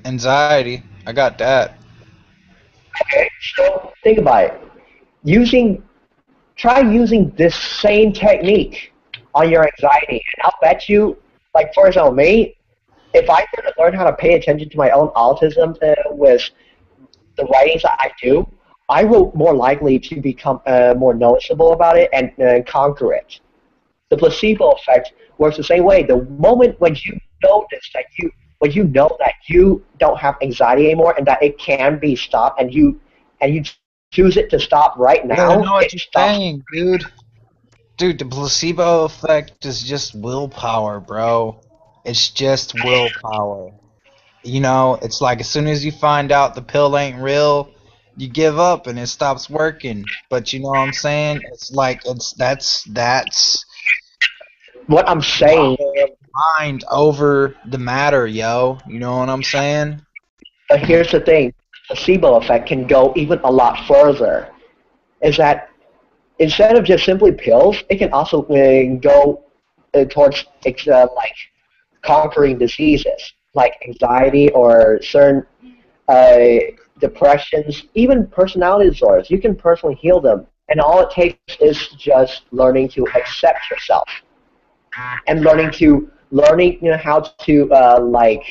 Anxiety. I got that. Okay, so think about it. Try using this same technique on your anxiety, and I'll bet you, like for example, me, if I were to learn how to pay attention to my own autism with the writings that I do, I will more likely to become more noticeable about it and conquer it. The placebo effect works the same way. The moment when you notice that when you know that you don't have anxiety anymore and that it can be stopped, and you choose it to stop right Yeah, I now, know what it you're stops. saying, dude. Dude, the placebo effect is just willpower, bro. It's just willpower. You know, it's like as soon as you find out the pill ain't real, you give up and it stops working. But you know what I'm saying? It's like that's What I'm the saying, power of mind over the matter, yo. You know what I'm saying? but here's the thing: placebo effect can go even a lot further. Is that instead of just simply pills, it can also go towards like conquering diseases like anxiety or certain uh, depressions, even personality disorders. You can personally heal them, and all it takes is just learning to accept yourself and learning how to like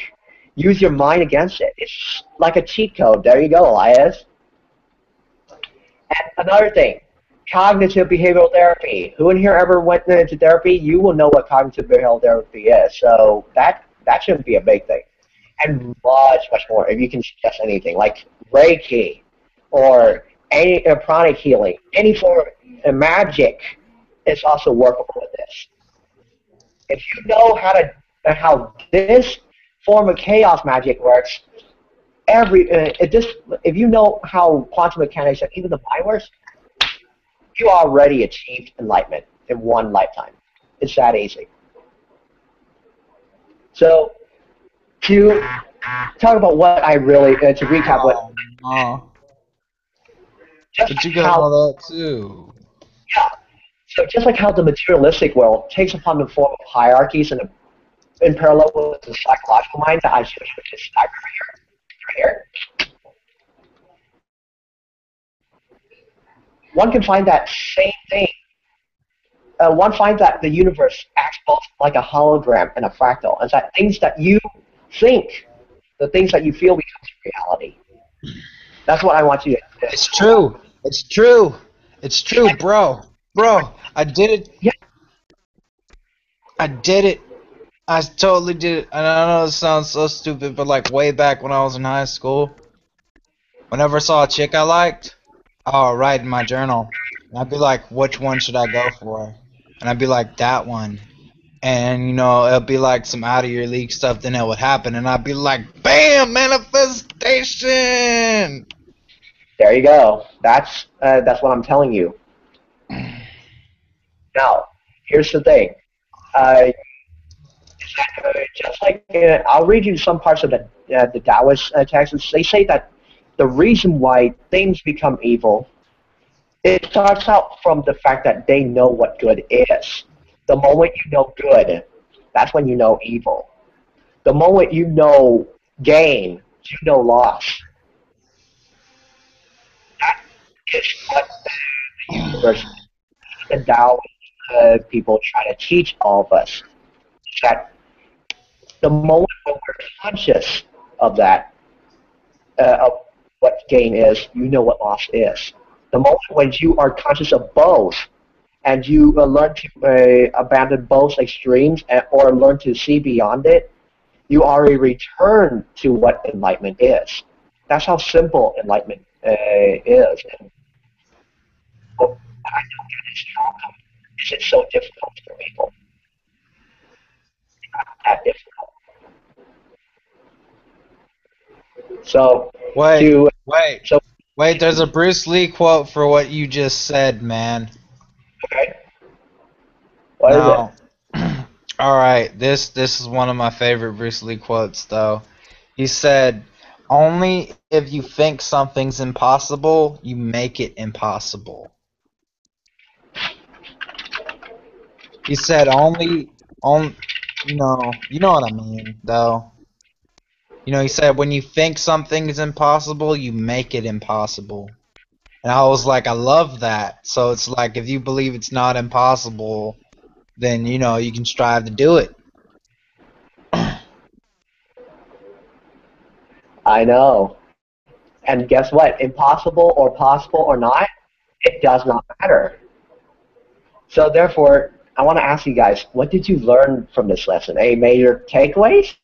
use your mind against it. It's like a cheat code. There you go, Elias. And another thing, cognitive behavioral therapy. Who in here ever went into therapy? You will know what cognitive behavioral therapy is. So that shouldn't be a big thing. And much more. If you can suggest anything like Reiki or any pranic healing, any form of magic is also workable with this. If you know how this form of chaos magic works, if you know how quantum mechanics and even the mind works, you already achieved enlightenment in one lifetime. It's that easy. So to talk about what I really to recap what Oh no. just But like you got how all that too. yeah, so just like how the materialistic world takes upon the form of hierarchies and in parallel with the psychological mind that I showed you with this diagram right here, one can find that same thing. One finds that the universe acts both like a hologram and a fractal. It's that things that you think, the things that you feel becomes reality. That's what I want you to do. It's true. It's true. It's true, bro. Bro, I did it. Yeah, I did it. I totally did it. And I know this sounds so stupid, but like way back when I was in high school, whenever I saw a chick I liked, I'll write in my journal. And I'd be like, which one should I go for? And I'd be like, that one. And you know, it'll be like some out of your league stuff, then it would happen, and I'd be like, BAM! Manifestation! there you go. That's what I'm telling you. Now, here's the thing. Uh, just like I'll read you some parts of the Taoist texts. They say that the reason why things become evil, it starts out from the fact that they know what good is. The moment you know good, that's when you know evil. The moment you know gain, you know loss. It's what the universe, the Tao people try to teach all of us. That the moment when we're conscious of that, of what gain is, you know what loss is. The moment when you are conscious of both, and you learn to abandon both extremes or learn to see beyond it, you already return to what enlightenment is. That's how simple enlightenment is. And well, I don't get this. How come is it so difficult for people? It's not that difficult. So Wait, to wait, so wait. There's a Bruce Lee quote for what you just said, man. okay, what is it? Now, all right. This is one of my favorite Bruce Lee quotes, though. He said, "Only if you think something's impossible, you make it impossible." He said, you know what I mean, though. You know, he said, when you think something is impossible, you make it impossible. And I was like, I love that. So it's like, if you believe it's not impossible, then, you know, you can strive to do it. I know. And guess what? Impossible or possible or not, it does not matter. So therefore, I want to ask you guys, what did you learn from this lesson? Any major takeaways?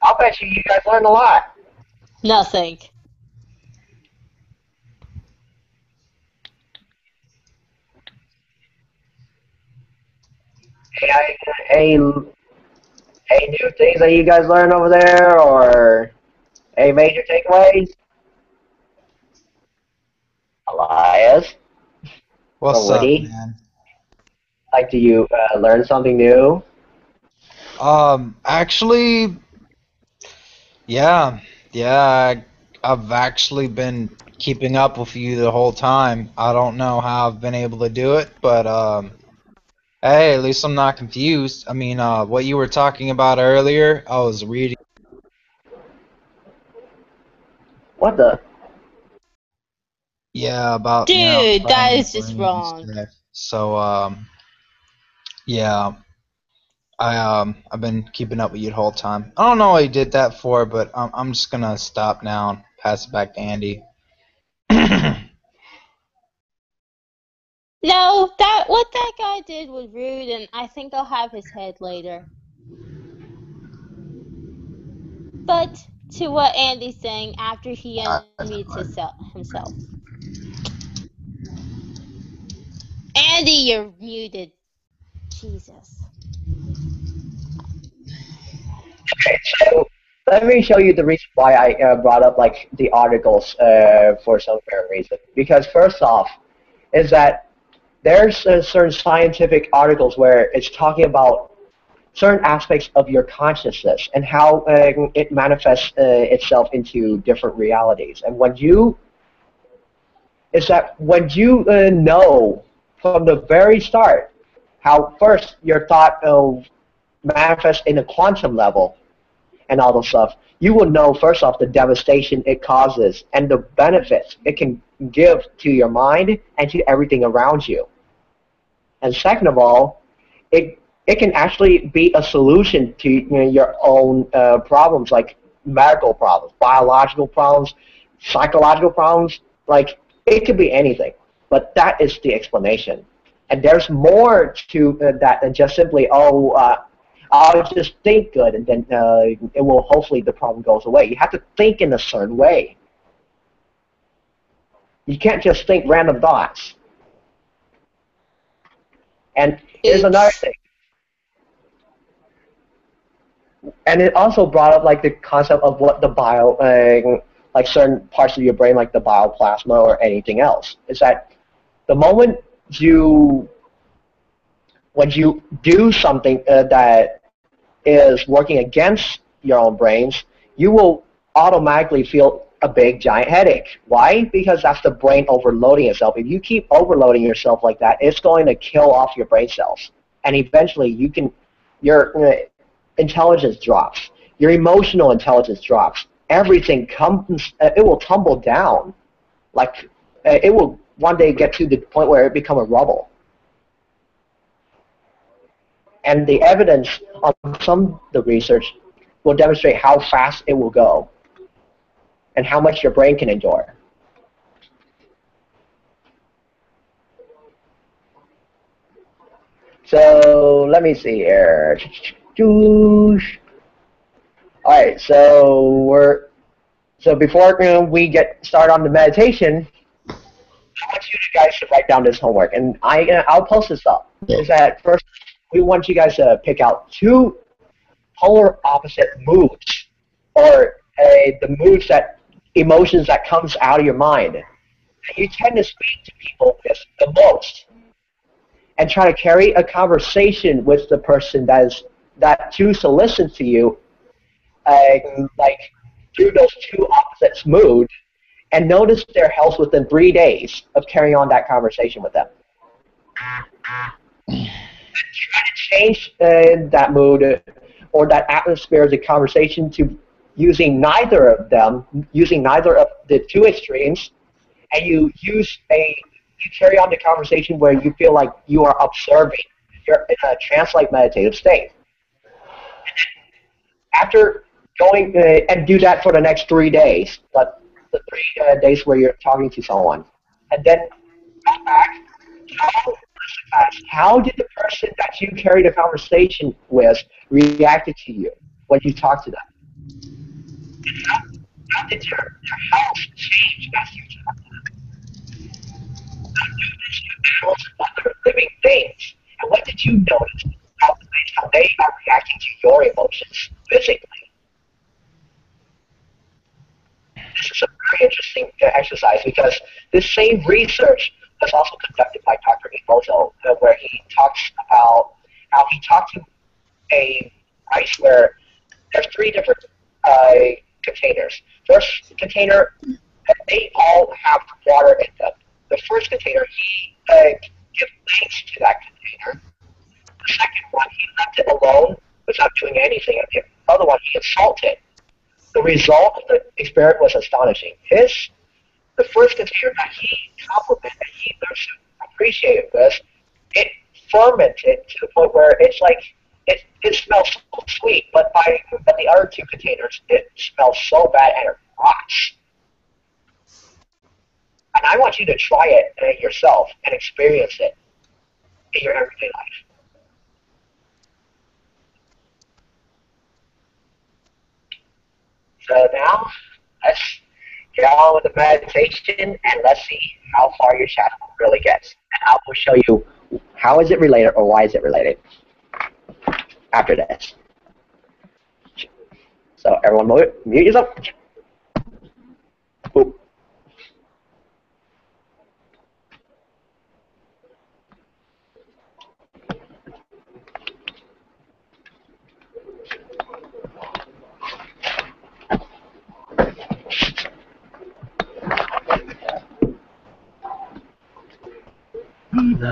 I'll bet you guys learned a lot. Nothing. Any new things that you guys learned over there, or any major takeaways? Elias or What's up, Woody? man? Like, do you learn something new? Actually, yeah, I've actually been keeping up with you the whole time. I don't know how I've been able to do it, but, hey, at least I'm not confused. I mean, what you were talking about earlier, I was reading. What the? Yeah, about Dude, that finding is just brains and wrong. stuff. So, yeah, I've been keeping up with you the whole time. I don't know what you did that for, but I'm just gonna stop now and pass it back to Andy. No, what that guy did was rude, and I think I'll have his head later. But to what Andy's saying after he unmutes himself. Andy, you're muted. Jesus. Okay, so let me show you the reason why I brought up like the articles for some apparent reason. Because first off, is that there's certain scientific articles where it's talking about certain aspects of your consciousness and how it manifests itself into different realities. And when you know from the very start how first your thought manifests in a quantum level and all those stuff, you will know first off the devastation it causes and the benefits it can give to your mind and to everything around you. And second of all, it can actually be a solution to your own problems, like medical problems, biological problems, psychological problems. Like, it could be anything. But that is the explanation. And there's more to that than just simply, I'll just think good, and then it will hopefully the problem goes away. You have to think in a certain way. You can't just think random thoughts. And here's another thing. And it also brought up like the concept of what the like certain parts of your brain, like the bioplasma or anything else, is that the moment when you do something that is working against your own brains, you will automatically feel a big giant headache. Why? Because that's the brain overloading itself. If you keep overloading yourself like that, it's going to kill off your brain cells, and eventually your intelligence drops, your emotional intelligence drops. Everything comes, it will tumble down. Like, it will one day get to the point where it become a rubble. And the evidence on some of the research will demonstrate how fast it will go and how much your brain can endure. So let me see here. All right, so before we get started on the meditation, I want you guys to write down this homework, and I'll post this up. Is that first we want you guys to pick out two polar opposite moods or the moods that emotions that comes out of your mind that you tend to speak to people with the most, and try to carry a conversation with the person that chooses to listen to you, like through those two opposites mood, and notice their health within 3 days of carrying on that conversation with them. Try to change that mood or that atmosphere of the conversation to using neither of them, using neither of the two extremes, and you carry on the conversation where you feel like you are observing. You're in a trance-like meditative state. After going and do that for the next 3 days, but the 3 days where you're talking to someone, and then come back. How did the person that you carried a conversation with reacted to you when you talked to them? How did your health change as you talked to them? Other living things. And what did you notice about the ways how they are reacting to your emotions physically? This is a very interesting exercise because this same research was also conducted by Dr. Emoto, where he talks about how he talked to a rice where there's 3 different containers. First container, they all have water in them. The first container, he gives thanks to that container. The second one, he left it alone without doing anything. And the other one, he insulted. The result of the experiment was astonishing. The first container that he complimented, that he learned to appreciate this, it fermented to the point where it's like it smells so sweet, but the other 2 containers, it smells so bad and it rots. And I want you to try it yourself and experience it in your everyday life. So now, let's get on with the meditation and let's see how far your shadow really gets. And I will show you how is it related or why is it related after this. So everyone mute yourself. Boop.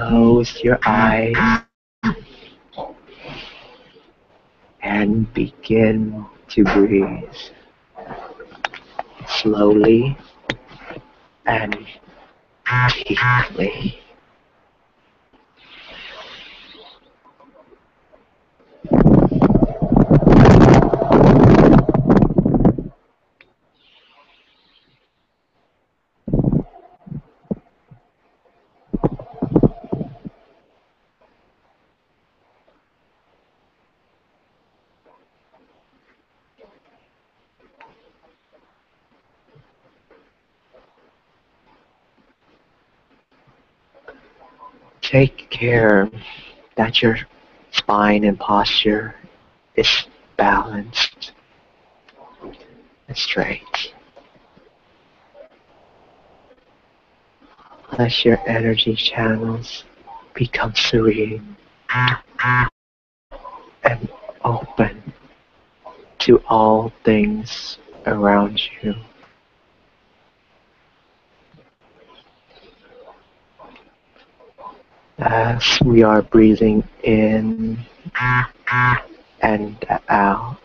Close your eyes and begin to breathe slowly and deeply. Take care that your spine and posture is balanced and straight. Let your energy channels become serene and open to all things around you. As we are breathing in and out,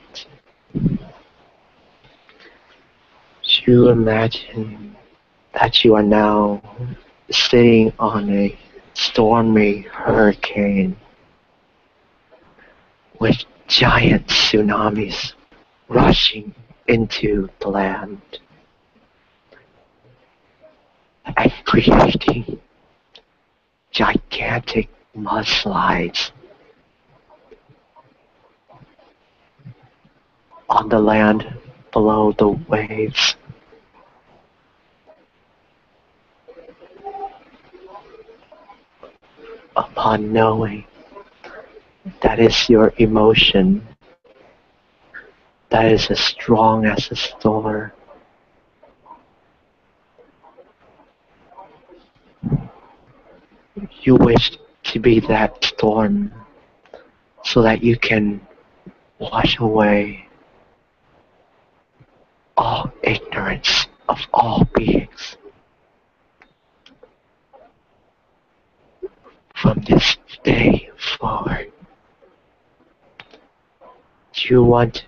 you imagine that you are now sitting on a stormy hurricane with giant tsunamis rushing into the land and creating gigantic mudslides on the land below the waves. Upon knowing that is your emotion that is as strong as a storm. You wish to be that storm so that you can wash away all ignorance of all beings. From this day forward, you want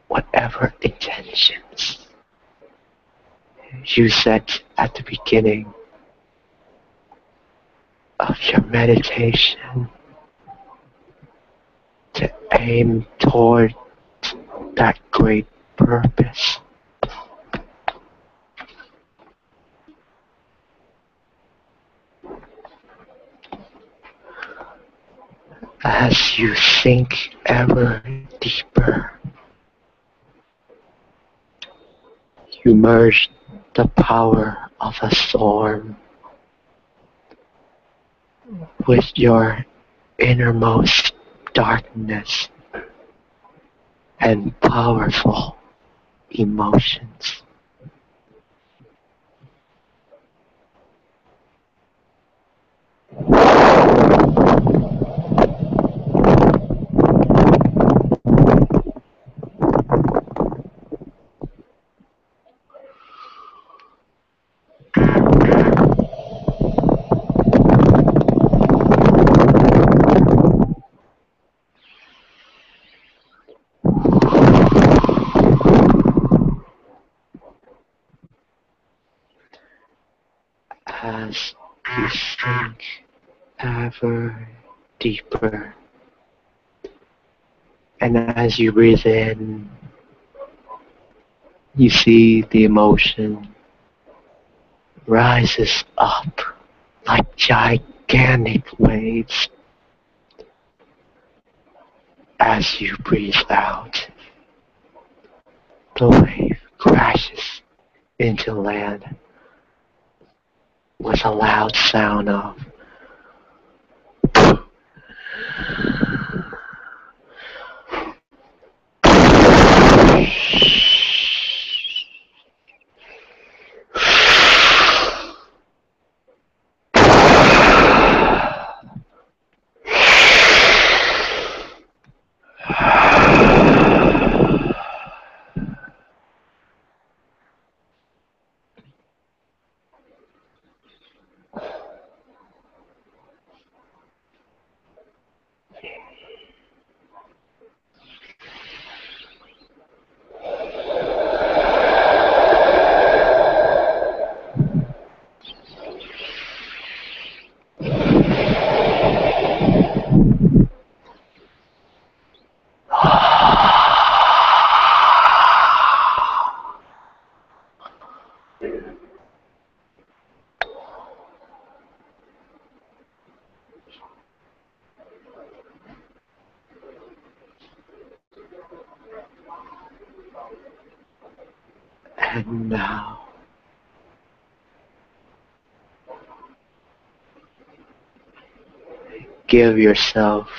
whatever intentions you set at the beginning of your meditation to aim toward that great purpose. As you sink ever deeper, you merge the power of a storm with your innermost darkness and powerful emotions. As you sink ever deeper, and as you breathe in, you see the emotion rises up like gigantic waves. As you breathe out, the wave crashes into land with a loud sound of and now give yourself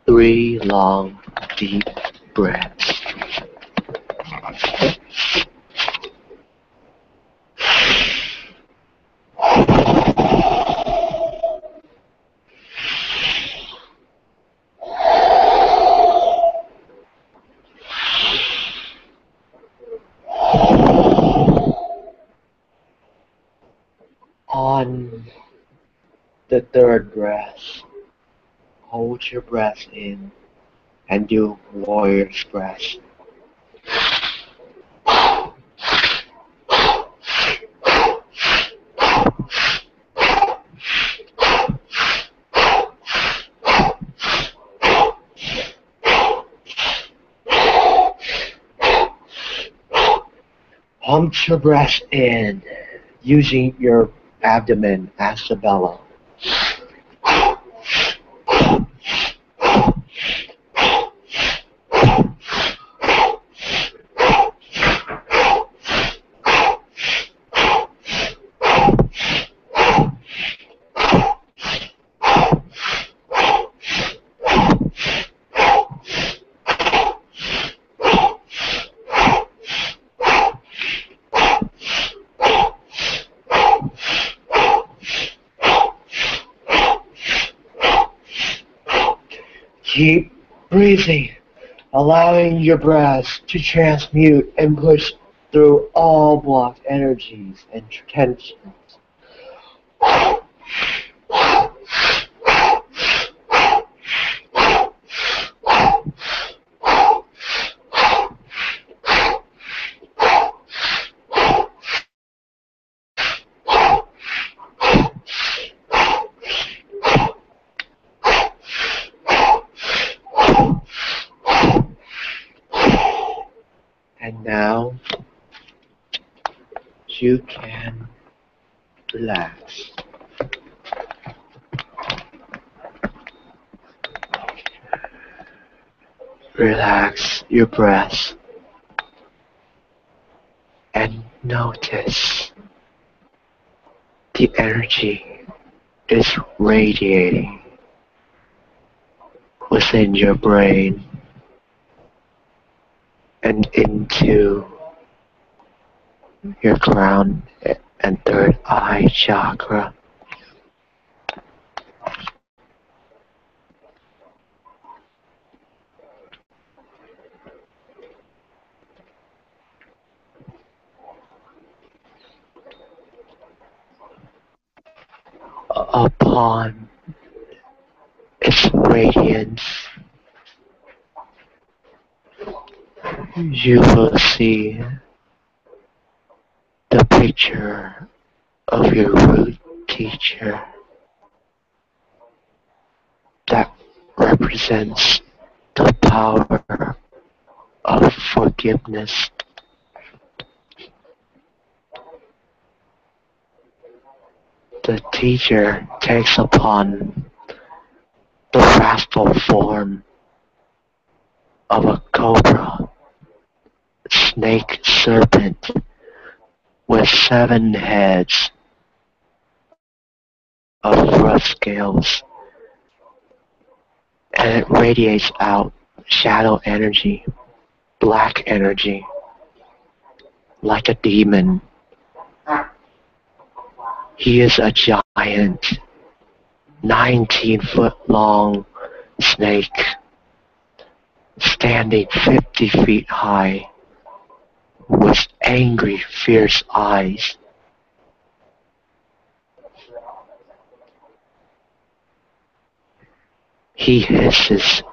3 long, deep breaths. On the 3rd breath, hold your breath in and do warrior's breath. Pump your breath in using your abdomen as the bellow. Keep breathing, allowing your breath to transmute and push through all blocked energies and tensions. And now you can relax. Relax your breath and notice the energy is radiating within your brain and into your crown and third eye chakra. Upon its radiance, you will see the picture of your root teacher that represents the power of forgiveness. The teacher takes upon the wrathful form of a cobra, snake serpent with 7 heads of rough scales, and it radiates out shadow energy, black energy, like a demon. He is a giant, 19-foot long snake, standing 50 feet high, with angry, fierce eyes. He hisses,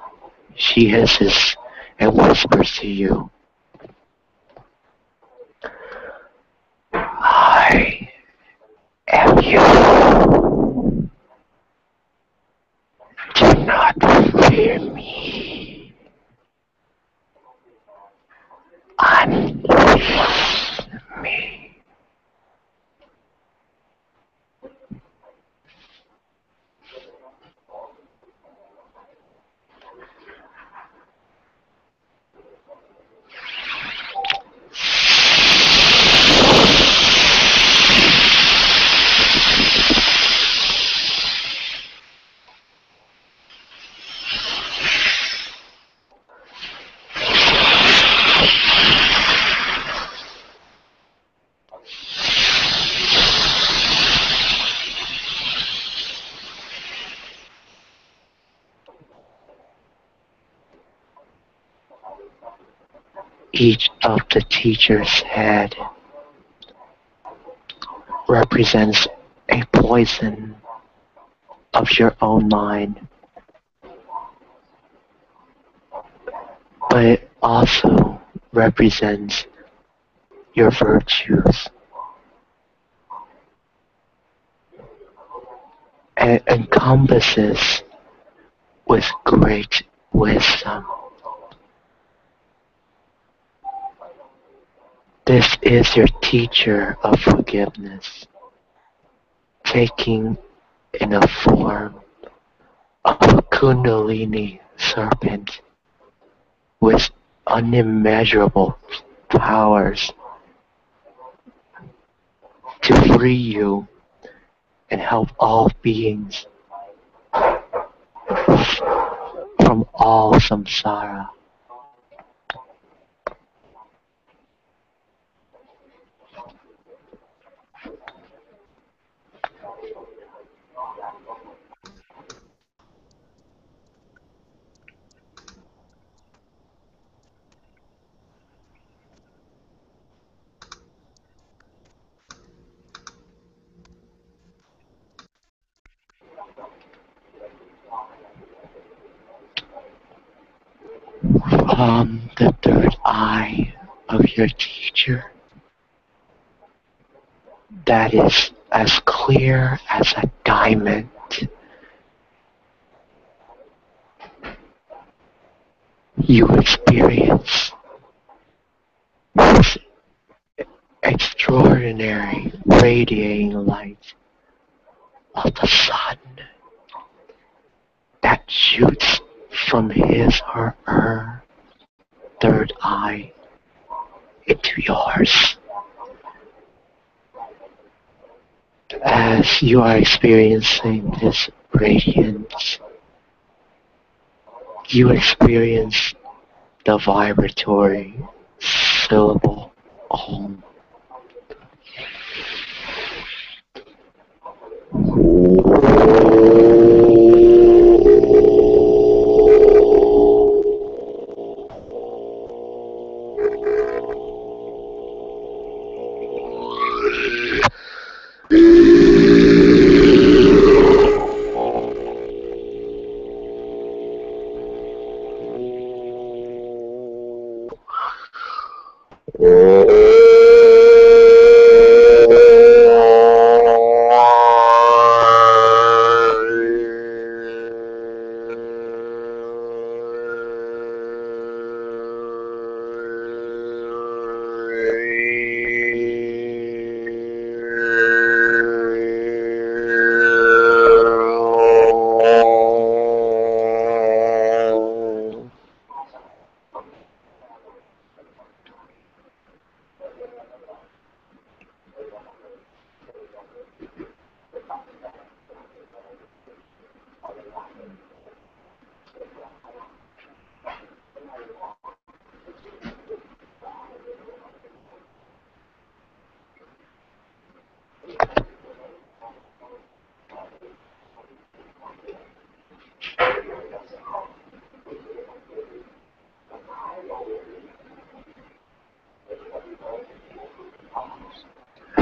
she hisses, and whispers to you, "I am you. Do not fear me. Unleash me." Each of the teacher's head represents a poison of your own mind, but it also represents your virtues, and it encompasses with great wisdom. This is your teacher of forgiveness, taking in a form of a kundalini serpent with unimaginable powers to free you and help all beings from all samsara. from the third eye of your teacher that is as clear as a diamond. You experience this extraordinary radiating light of the sun that shoots from his or her third eye into yours. As you are experiencing this radiance, you experience the vibratory syllable Om.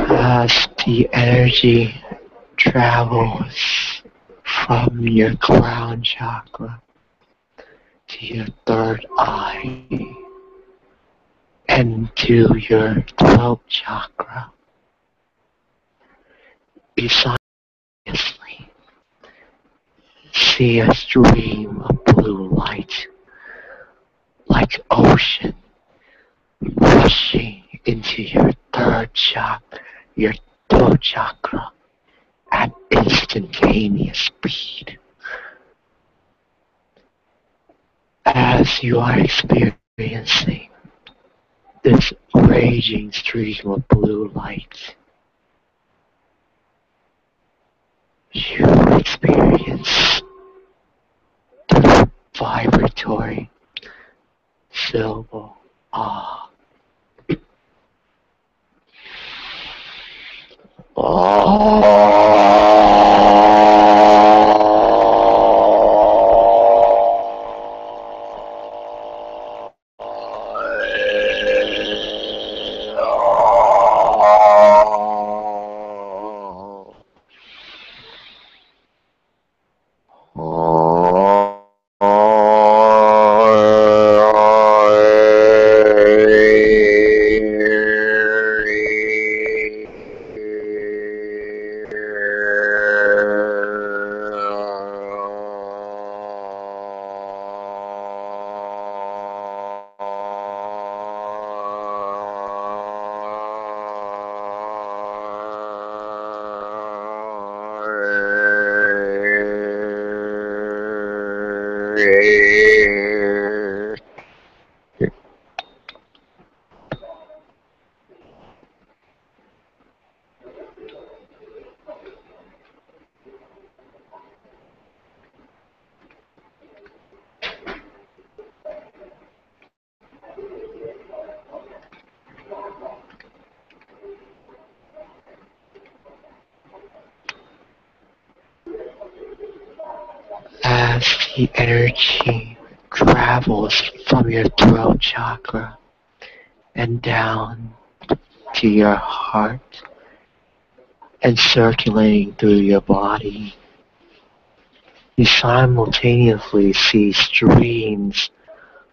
As the energy travels from your crown chakra to your third eye and to your throat chakra, beside see a stream of blue light like ocean rushing into your your throat chakra at instantaneous speed. As you are experiencing this raging stream of blue light, you experience the vibratory syllable Ah. As the energy travels from your throat chakra and down to your heart and circulating through your body, you simultaneously see streams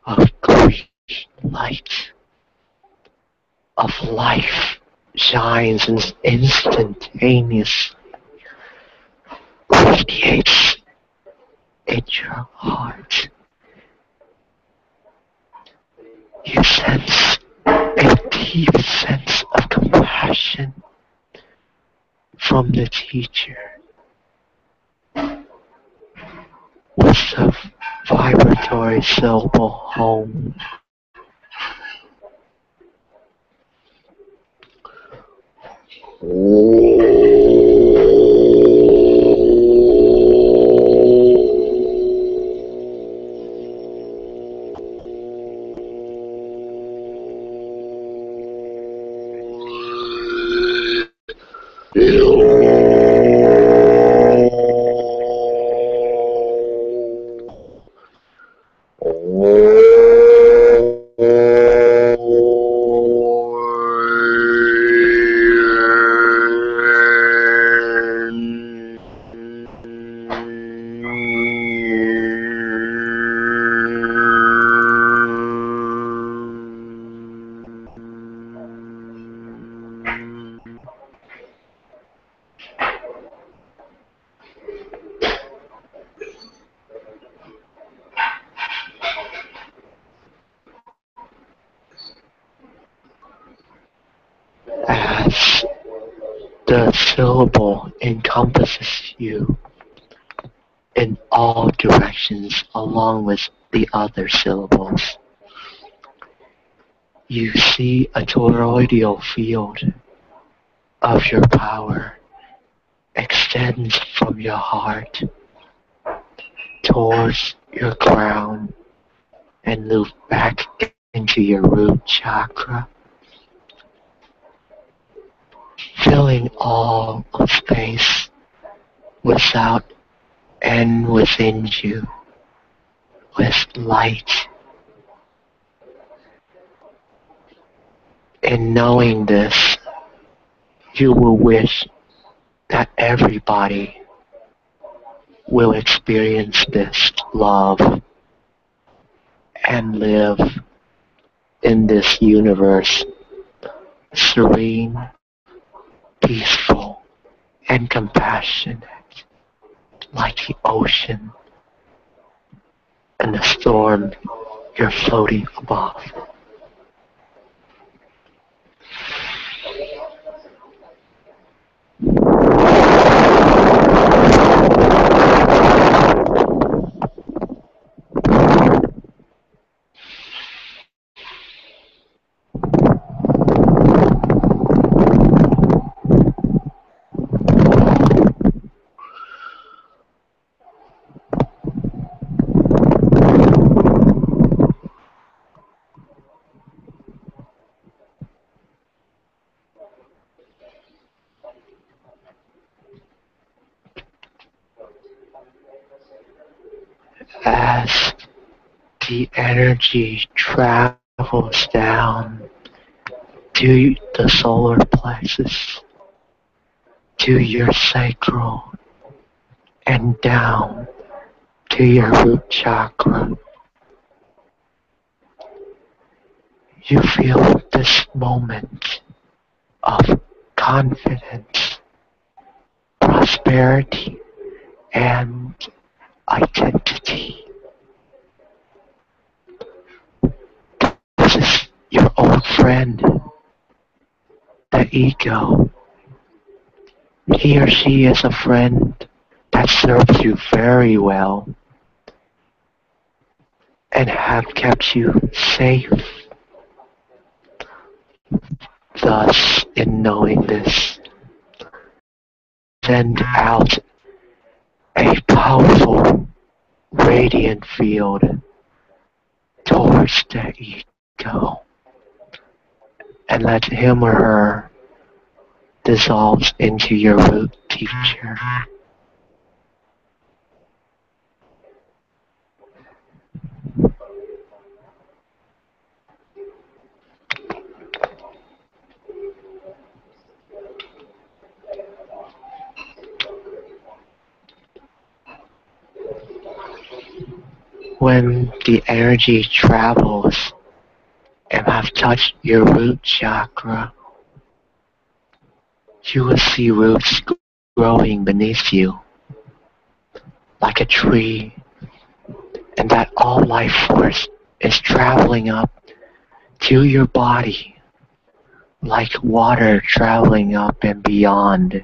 of great light of life shines and instantaneously radiates in your heart. You sense a deep sense of compassion from the teacher with the vibratory syllable home. As the syllable encompasses you in all directions along with the other syllables, you see a toroidal field of your power extends from your heart towards your crown and move back into your root chakra, filling all of space without and within you with light. In knowing this, you will wish that everybody will experience this love and live in this universe serene, peaceful, and compassionate, like the ocean and the storm you're floating above. As the energy travels down to the solar plexus, to your sacral, and down to your root chakra, you feel this moment of confidence, prosperity, and identity. This is your old friend, the ego. He or she is a friend that serves you very well and have kept you safe. Thus, in knowing this, send out a powerful, radiant field towards the ego and let him or her dissolve into your root teacher. When the energy travels and have touched your root chakra, you will see roots growing beneath you like a tree, and that all life force is traveling up to your body like water traveling up and beyond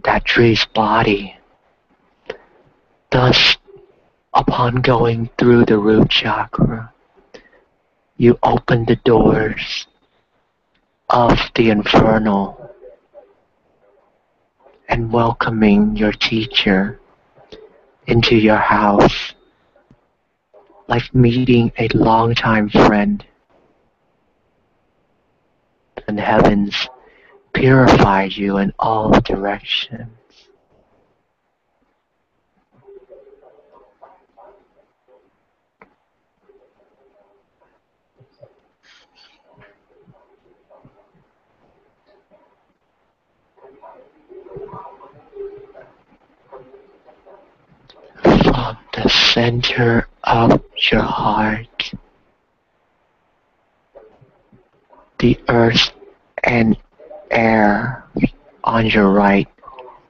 that tree's body. Thus, upon going through the root chakra, you open the doors of the infernal and welcoming your teacher into your house, like meeting a longtime friend. And heavens purify you in all directions. From the center of your heart, the earth and air on your right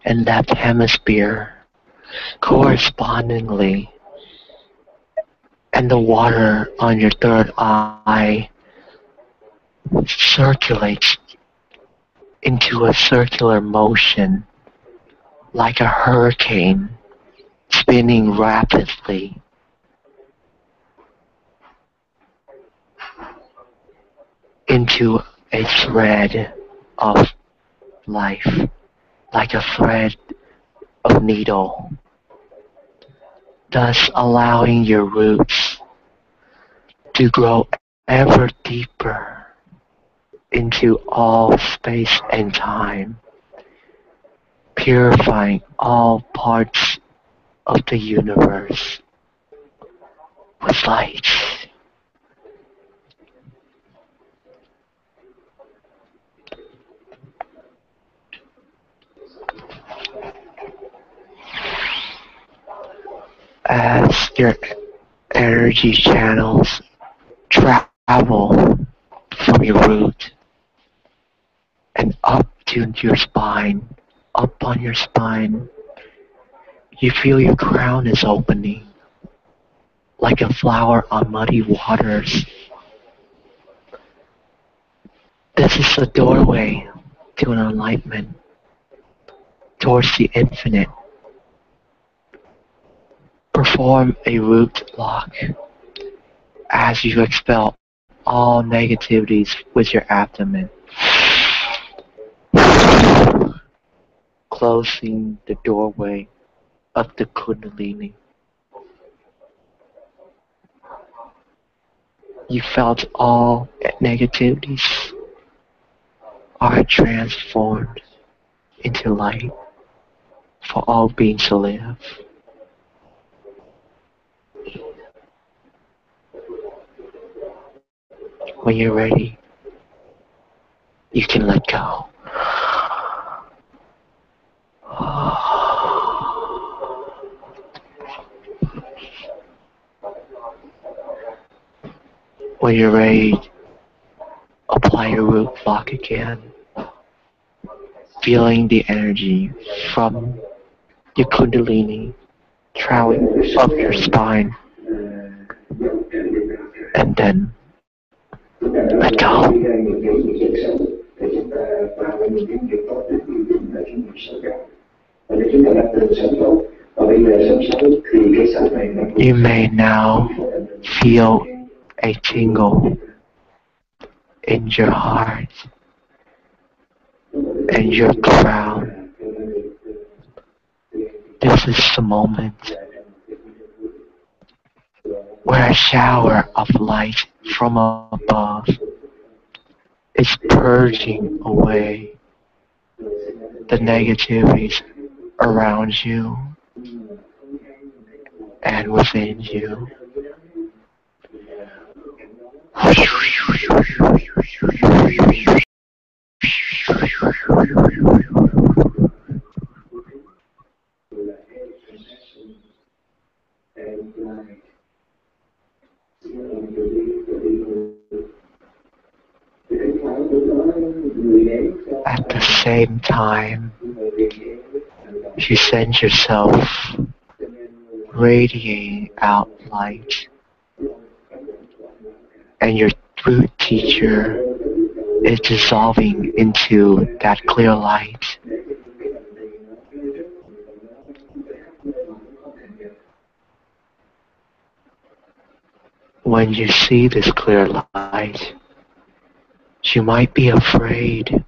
and left hemisphere correspondingly, and the water on your third eye circulates into a circular motion like a hurricane spinning rapidly. Into a thread of life, like a thread of needle, thus allowing your roots to grow ever deeper into all space and time, purifying all parts of the universe with light. As your energy channels travel from your root and up to your spine, up on your spine, you feel your crown is opening like a flower on muddy waters. This is a doorway to an enlightenment, towards the infinite. Perform a root lock as you expel all negativities with your abdomen, closing the doorway of the Kundalini. You felt all negativities are transformed into light for all beings to live. When you're ready, you can let go. When you're ready, apply your root block again, feeling the energy from your Kundalini traveling up your spine, and then let go. You may now feel a tingle in your heart and your crown. This is the moment where a shower of light from above is purging away the negativities around you and within you. same time, you send yourself radiating out light, and your root teacher is dissolving into that clear light. When you see this clear light, you might be afraid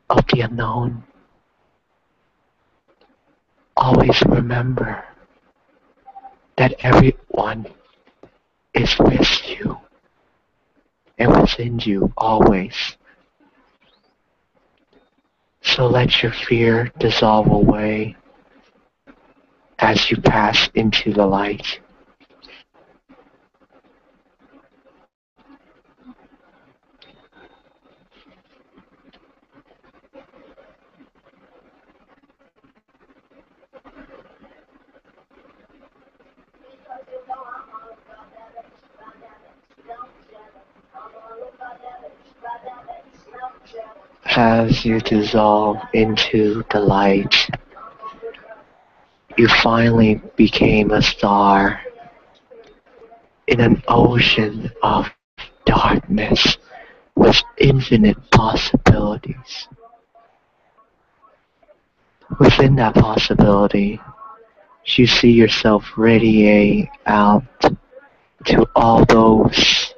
of the unknown. Always remember that everyone is with you and within you always. So let your fear dissolve away as you pass into the light. As you dissolve into the light, you finally became a star in an ocean of darkness with infinite possibilities. Within that possibility, you see yourself radiate out to all those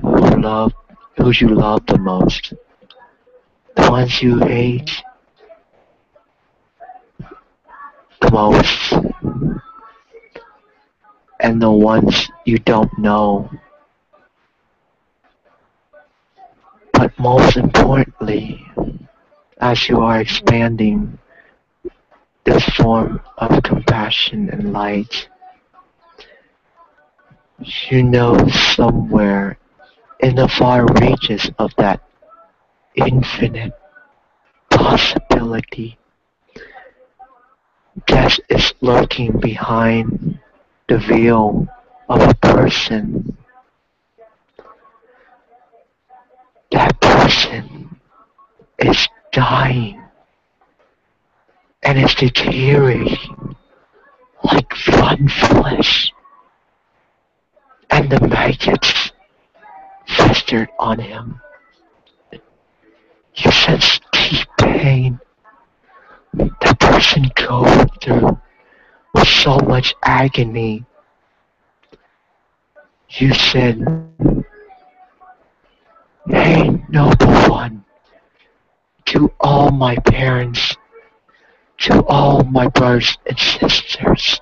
who you love the most, the ones you hate the most, and the ones you don't know. But most importantly, as you are expanding this form of compassion and light, you know somewhere in the far reaches of that infinite possibility, death is lurking behind the veil of a person. That person is dying and is deteriorating like rotten flesh, and the maggots festered on him. You sense deep pain that person goes through with so much agony. You said, "Hey, noble one, to all my parents, to all my brothers and sisters,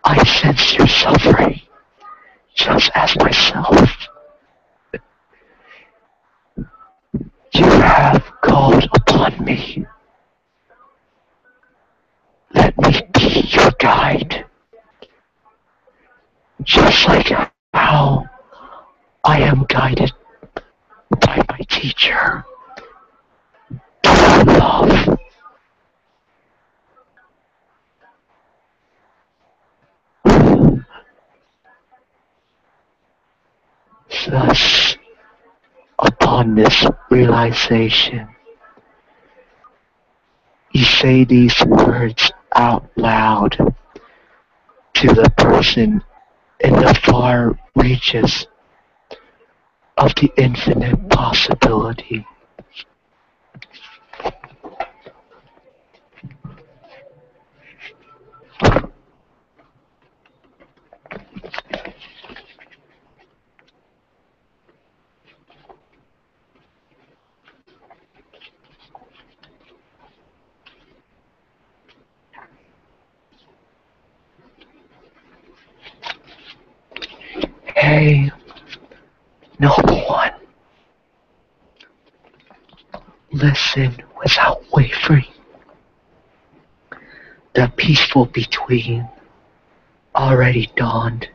I sense your suffering just as myself. You have called upon me. Let me be your guide, just like how I am guided by my teacher, love." Thus, upon this realization, you say these words out loud to the person in the far reaches of the infinite possibility. Hey, noble one, listen without wavering. The peaceful between already dawned,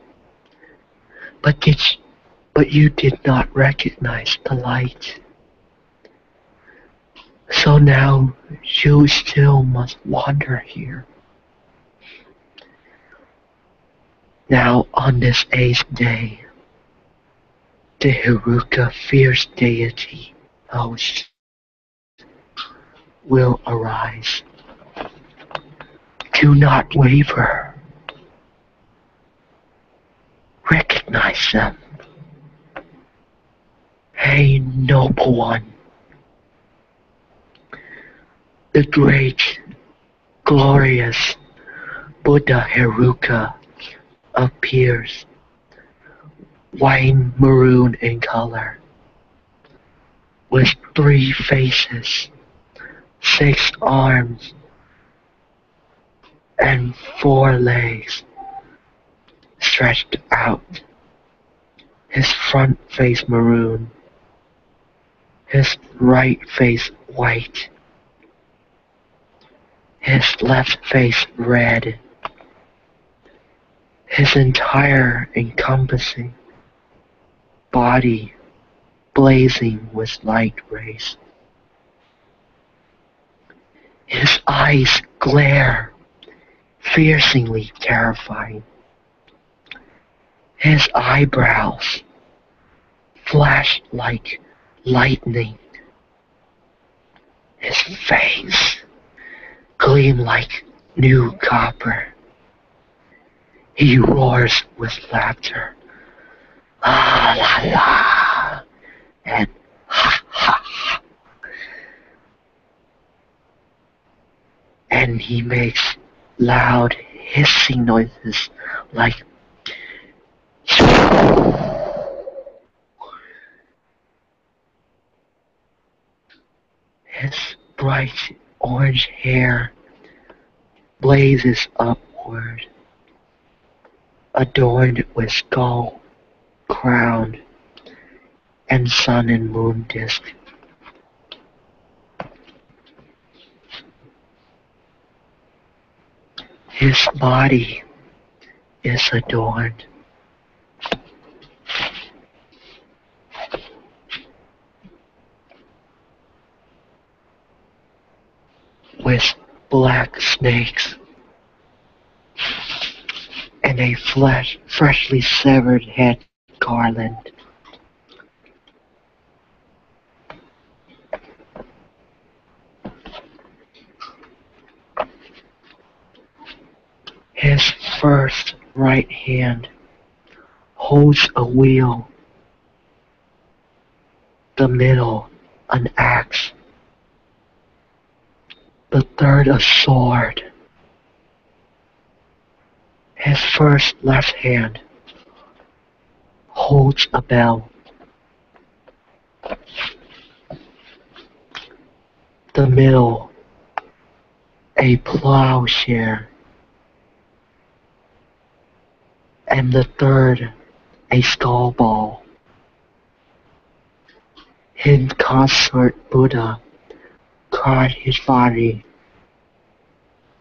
but you did not recognize the light. So now you still must wander here. Now on this 8th day, the Heruka fierce deity host will arise. Do not waver. Recognize them. Hey, noble one. The great, glorious Buddha Heruka appears, wine maroon in color, with 3 faces, 6 arms, and 4 legs stretched out. His front face maroon, his right face white, his left face red, his entire encompassing body blazing with light rays. His eyes glare, fiercely terrifying. His eyebrows flash like lightning. His face gleam like new copper. He roars with laughter. La la la, and ha ha ha. And he makes loud hissing noises like his bright orange hair blazes upward, adorned with skull, crown, and sun and moon disk. His body is adorned with black snakes and a freshly severed head garland. His first right hand holds a wheel, the middle an axe, the third a sword. His first left hand holds a bell, the middle a plowshare, and the third a skull ball. In consort, Buddha caught his body,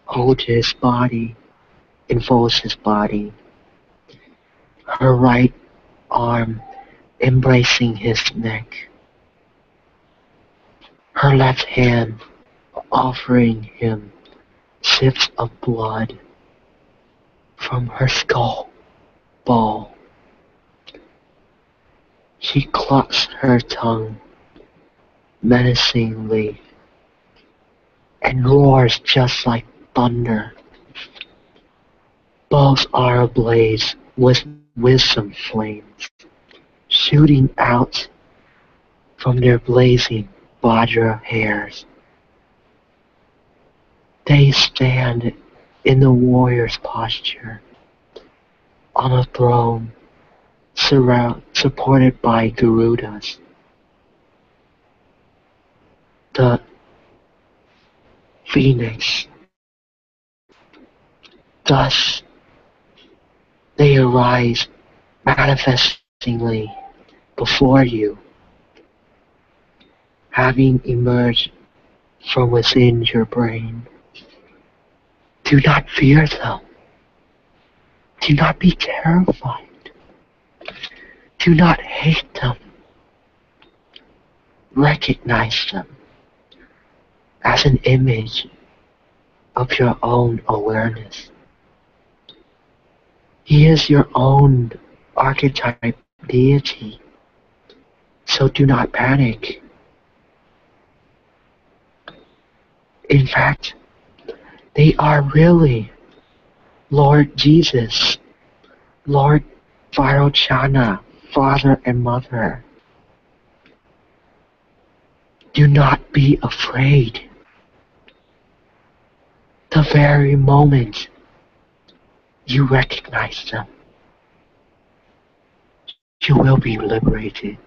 holds his body, enfolds his body, her right arm embracing his neck, her left hand offering him sips of blood from her skull ball. She clucks her tongue menacingly and roars just like thunder. Both are ablaze with wisdom flames, shooting out from their blazing Vajra hairs. They stand in the warrior's posture, on a throne, supported by Garudas. The phoenix. Thus, they arise manifestingly before you, having emerged from within your brain. Do not fear them. Do not be terrified. Do not hate them. Recognize them as an image of your own awareness. He is your own archetype deity, so do not panic. In fact, they are really Lord Jesus, Lord Vairochana, Father and Mother. Do not be afraid. The very moment you recognize them, you will be liberated.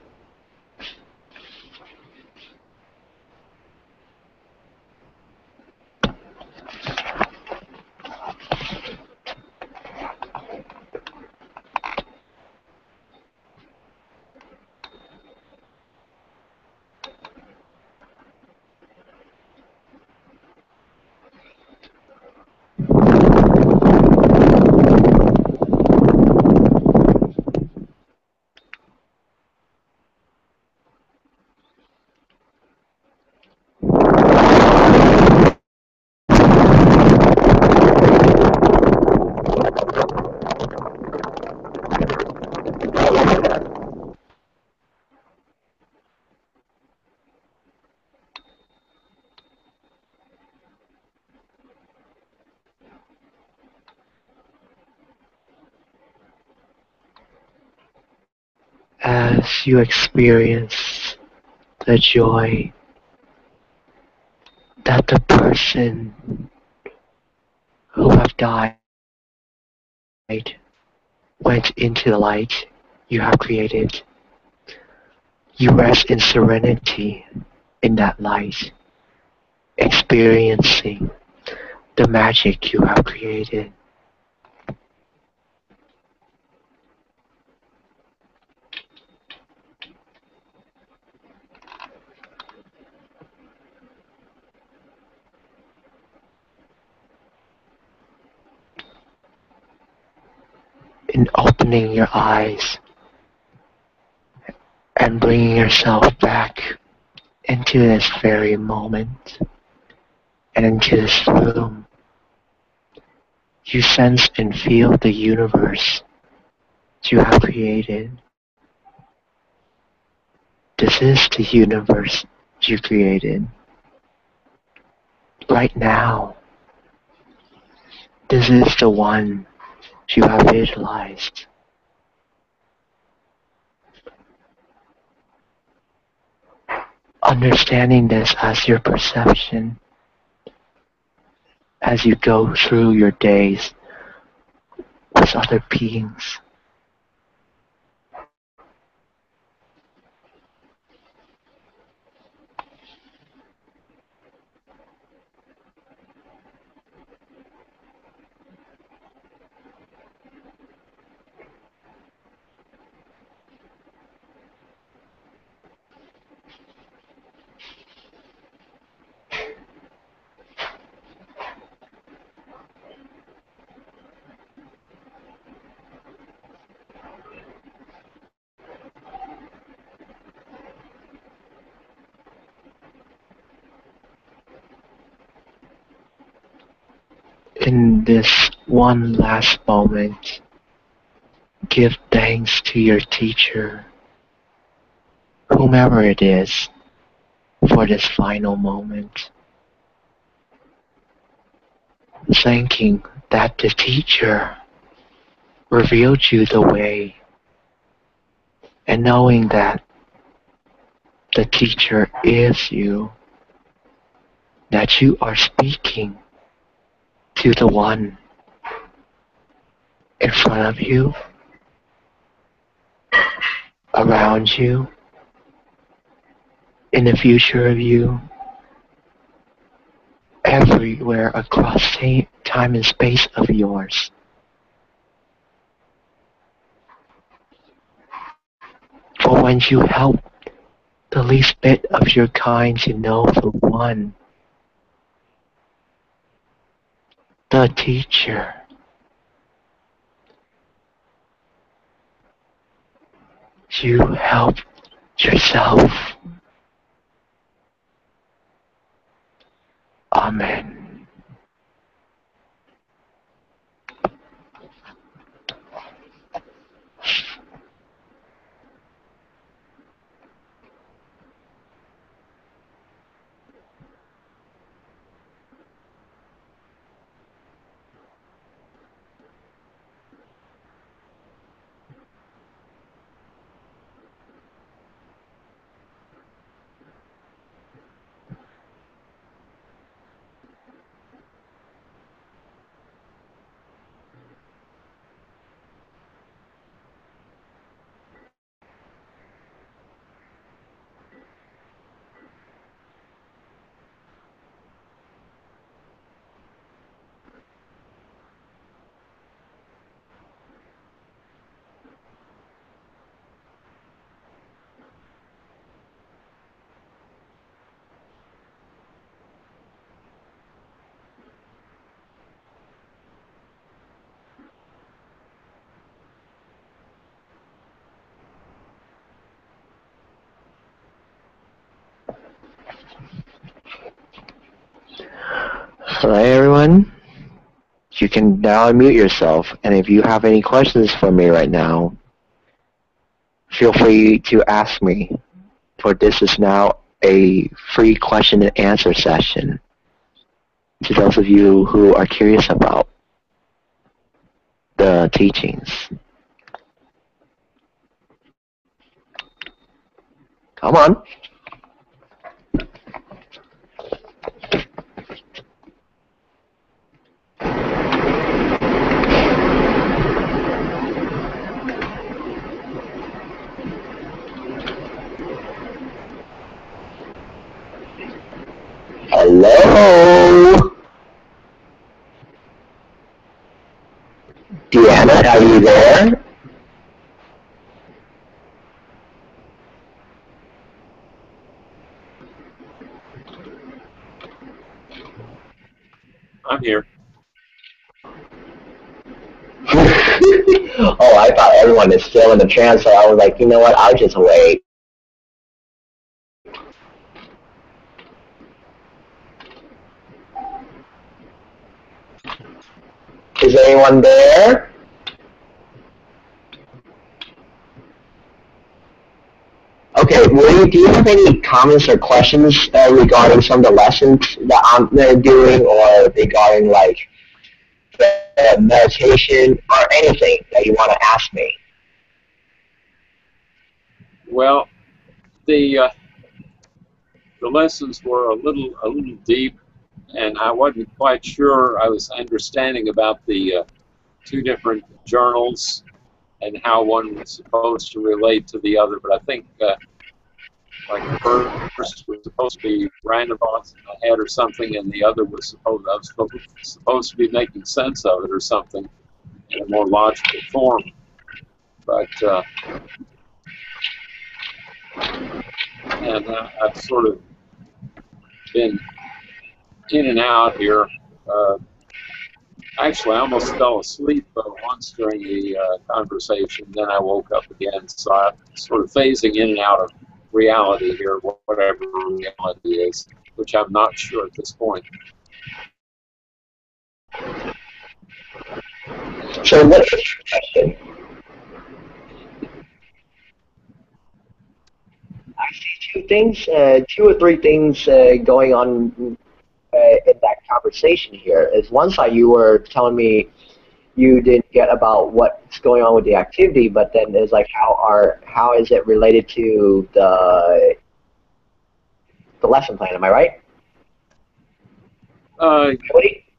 As you experience the joy that the person who have died went into the light you have created, you rest in serenity in that light, experiencing the magic you have created. In opening your eyes and bringing yourself back into this very moment and into this room, you sense and feel the universe you have created. This is the universe you created. Right now, this is the one you have visualized. Understanding this as your perception as you go through your days with other beings. In this one last moment, give thanks to your teacher, whomever it is, for this final moment. Thanking that the teacher revealed you the way, and knowing that the teacher is you, that you are speaking to the one in front of you, around you, in the future of you, everywhere across time and space of yours. For when you help the least bit of your kind to know the one, the teacher, you help yourself. Amen. Hello, everyone. You can now unmute yourself, and if you have any questions for me right now, feel free to ask me, for this is now a free question and answer session to those of you who are curious about the teachings. Come on. Hello? Deanna, are you there? I'm here. Oh, I thought everyone is still in the trance, so I was like, you know what, I'll just wait. Is anyone there? Okay, William, do you have any comments or questions regarding some of the lessons that I'm doing, or regarding like meditation or anything that you want to ask me? Well, the lessons were a little deep, and I wasn't quite sure I was understanding about the two different journals and how one was supposed to relate to the other. But I think like the first was supposed to be random thoughts in my head or something, and the other was supposed to be making sense of it or something in a more logical form. But and I've sort of been in and out here. Actually, I almost fell asleep once during the conversation. Then I woke up again. So I'm sort of phasing in and out of reality here, whatever reality is, which I'm not sure at this point. So what is your question? I see two or three things going on in that conversation here. Is one side you were telling me you didn't get about what's going on with the activity, but then there's like how is it related to the lesson plan? Am I right?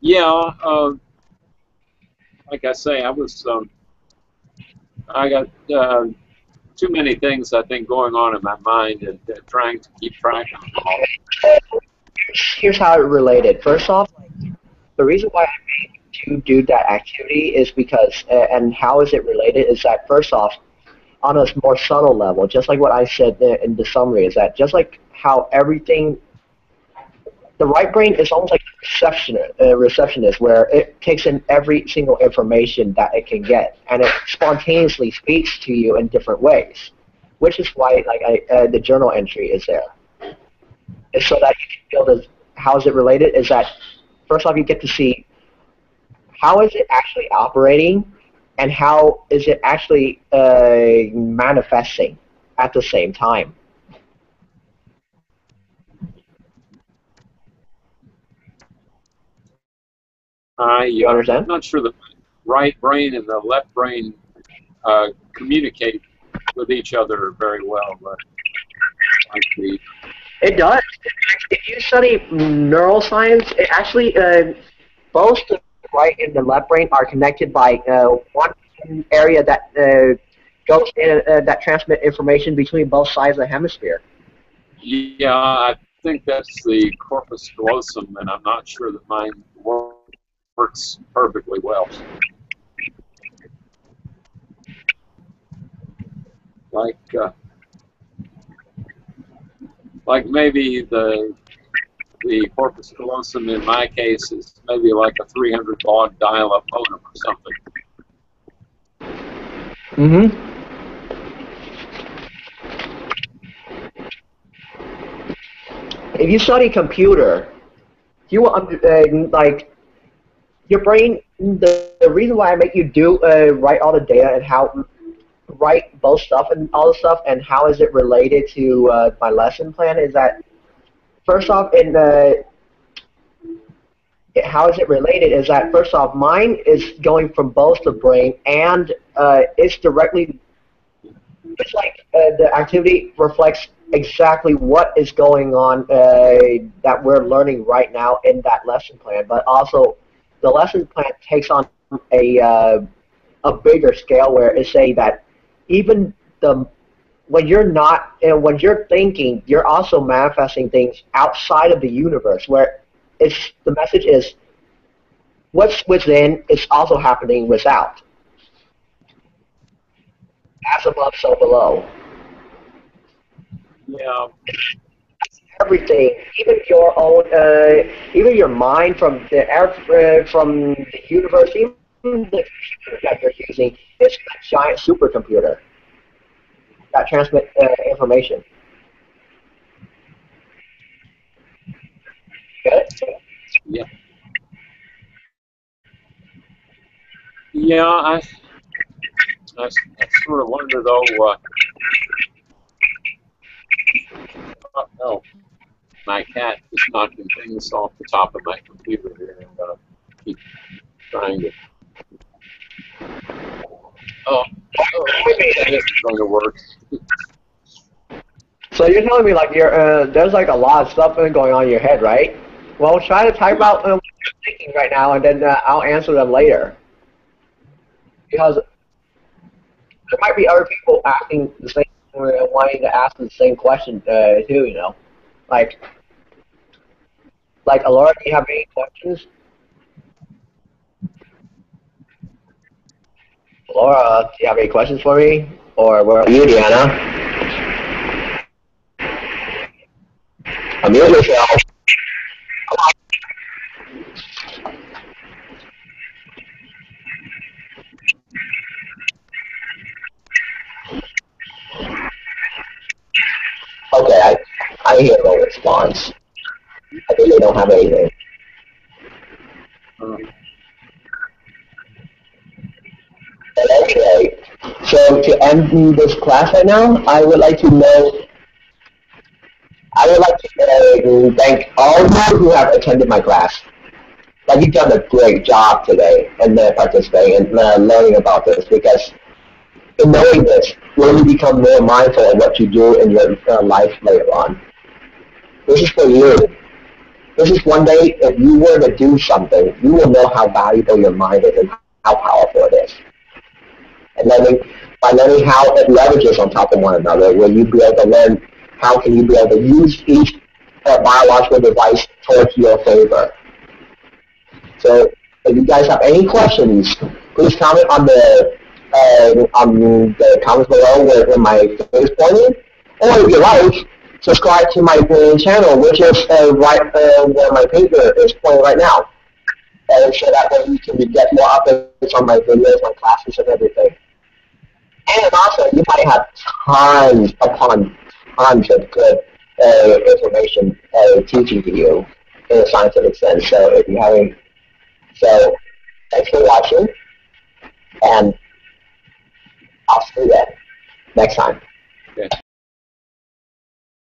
Yeah. Like I say, I got too many things I think going on in my mind and trying to keep track of them all. Here's how it related. First off, the reason why I made you do that activity is because, and how is it related, is that first off, on a more subtle level, just like what I said in the summary, is that just like how everything, the right brain is almost like a receptionist, where it takes in every single information that it can get, and it spontaneously speaks to you in different ways, which is why like the journal entry is there. It's so that you can feel this, how is it related, is that first off you get to see how is it actually operating and how is it actually manifesting at the same time. You understand? I'm not sure the right brain and the left brain communicate with each other very well, but it does. If you study neuroscience, it actually both the right and the left brain are connected by one area that goes in, that transmit information between both sides of the hemisphere. Yeah, I think that's the corpus callosum, and I'm not sure that mine works perfectly well. Like maybe the corpus callosum in my case is maybe like a 300 baud dial-up modem or something. Mm-hmm. If you study computer, you will like your brain. The reason why I make you do write all the data and how write both stuff and all the stuff and how is it related to my lesson plan is that first off in the how is it related is that first off mine is going from both the brain and it's directly it's like the activity reflects exactly what is going on that we're learning right now in that lesson plan, but also the lesson plan takes on a bigger scale where it's saying that even the when you're not when you're thinking, you're also manifesting things outside of the universe where it's the message is what's within is also happening without. As above, so below. Yeah. Everything, even your own, even your mind from the universe, even the computer that you're using is a giant supercomputer that transmits information. Good? Yeah. Yeah, I sort of wonder though. Oh, my cat is knocking things off the top of my computer here, and keep trying to. Oh, that isn't going to work. So you're telling me like there's like a lot of stuff going on in your head, right? Well, try to type out what you're thinking right now, and then I'll answer them later. Because there might be other people asking the same, wanting to ask the same question too. You know, like Alora, do you have any questions? Laura, do you have any questions for me? Or where are you, Deanna? Unmute yourself. Okay, I hear no response. I think they don't have anything. But anyway, so to end this class right now, I would like to thank all of you who have attended my class. Like you've done a great job today in participating and learning about this because in knowing this, you will become more mindful of what you do in your life later on. This is for you. This is one day, if you were to do something, you will know how valuable your mind is and how powerful it is. And by learning how it leverages on top of one another, will you be able to learn how can you be able to use each biological device towards your favor. So if you guys have any questions, please comment on the comments below where my face is pointing. Or if you like, subscribe to my channel, which is right where my finger is pointing right now. And so that way you can get more updates on my videos, my classes, and everything. And also, you might have tons upon tons of good information teaching to you in a scientific sense. So if you haven't, so thanks for watching, and I'll see you then next time.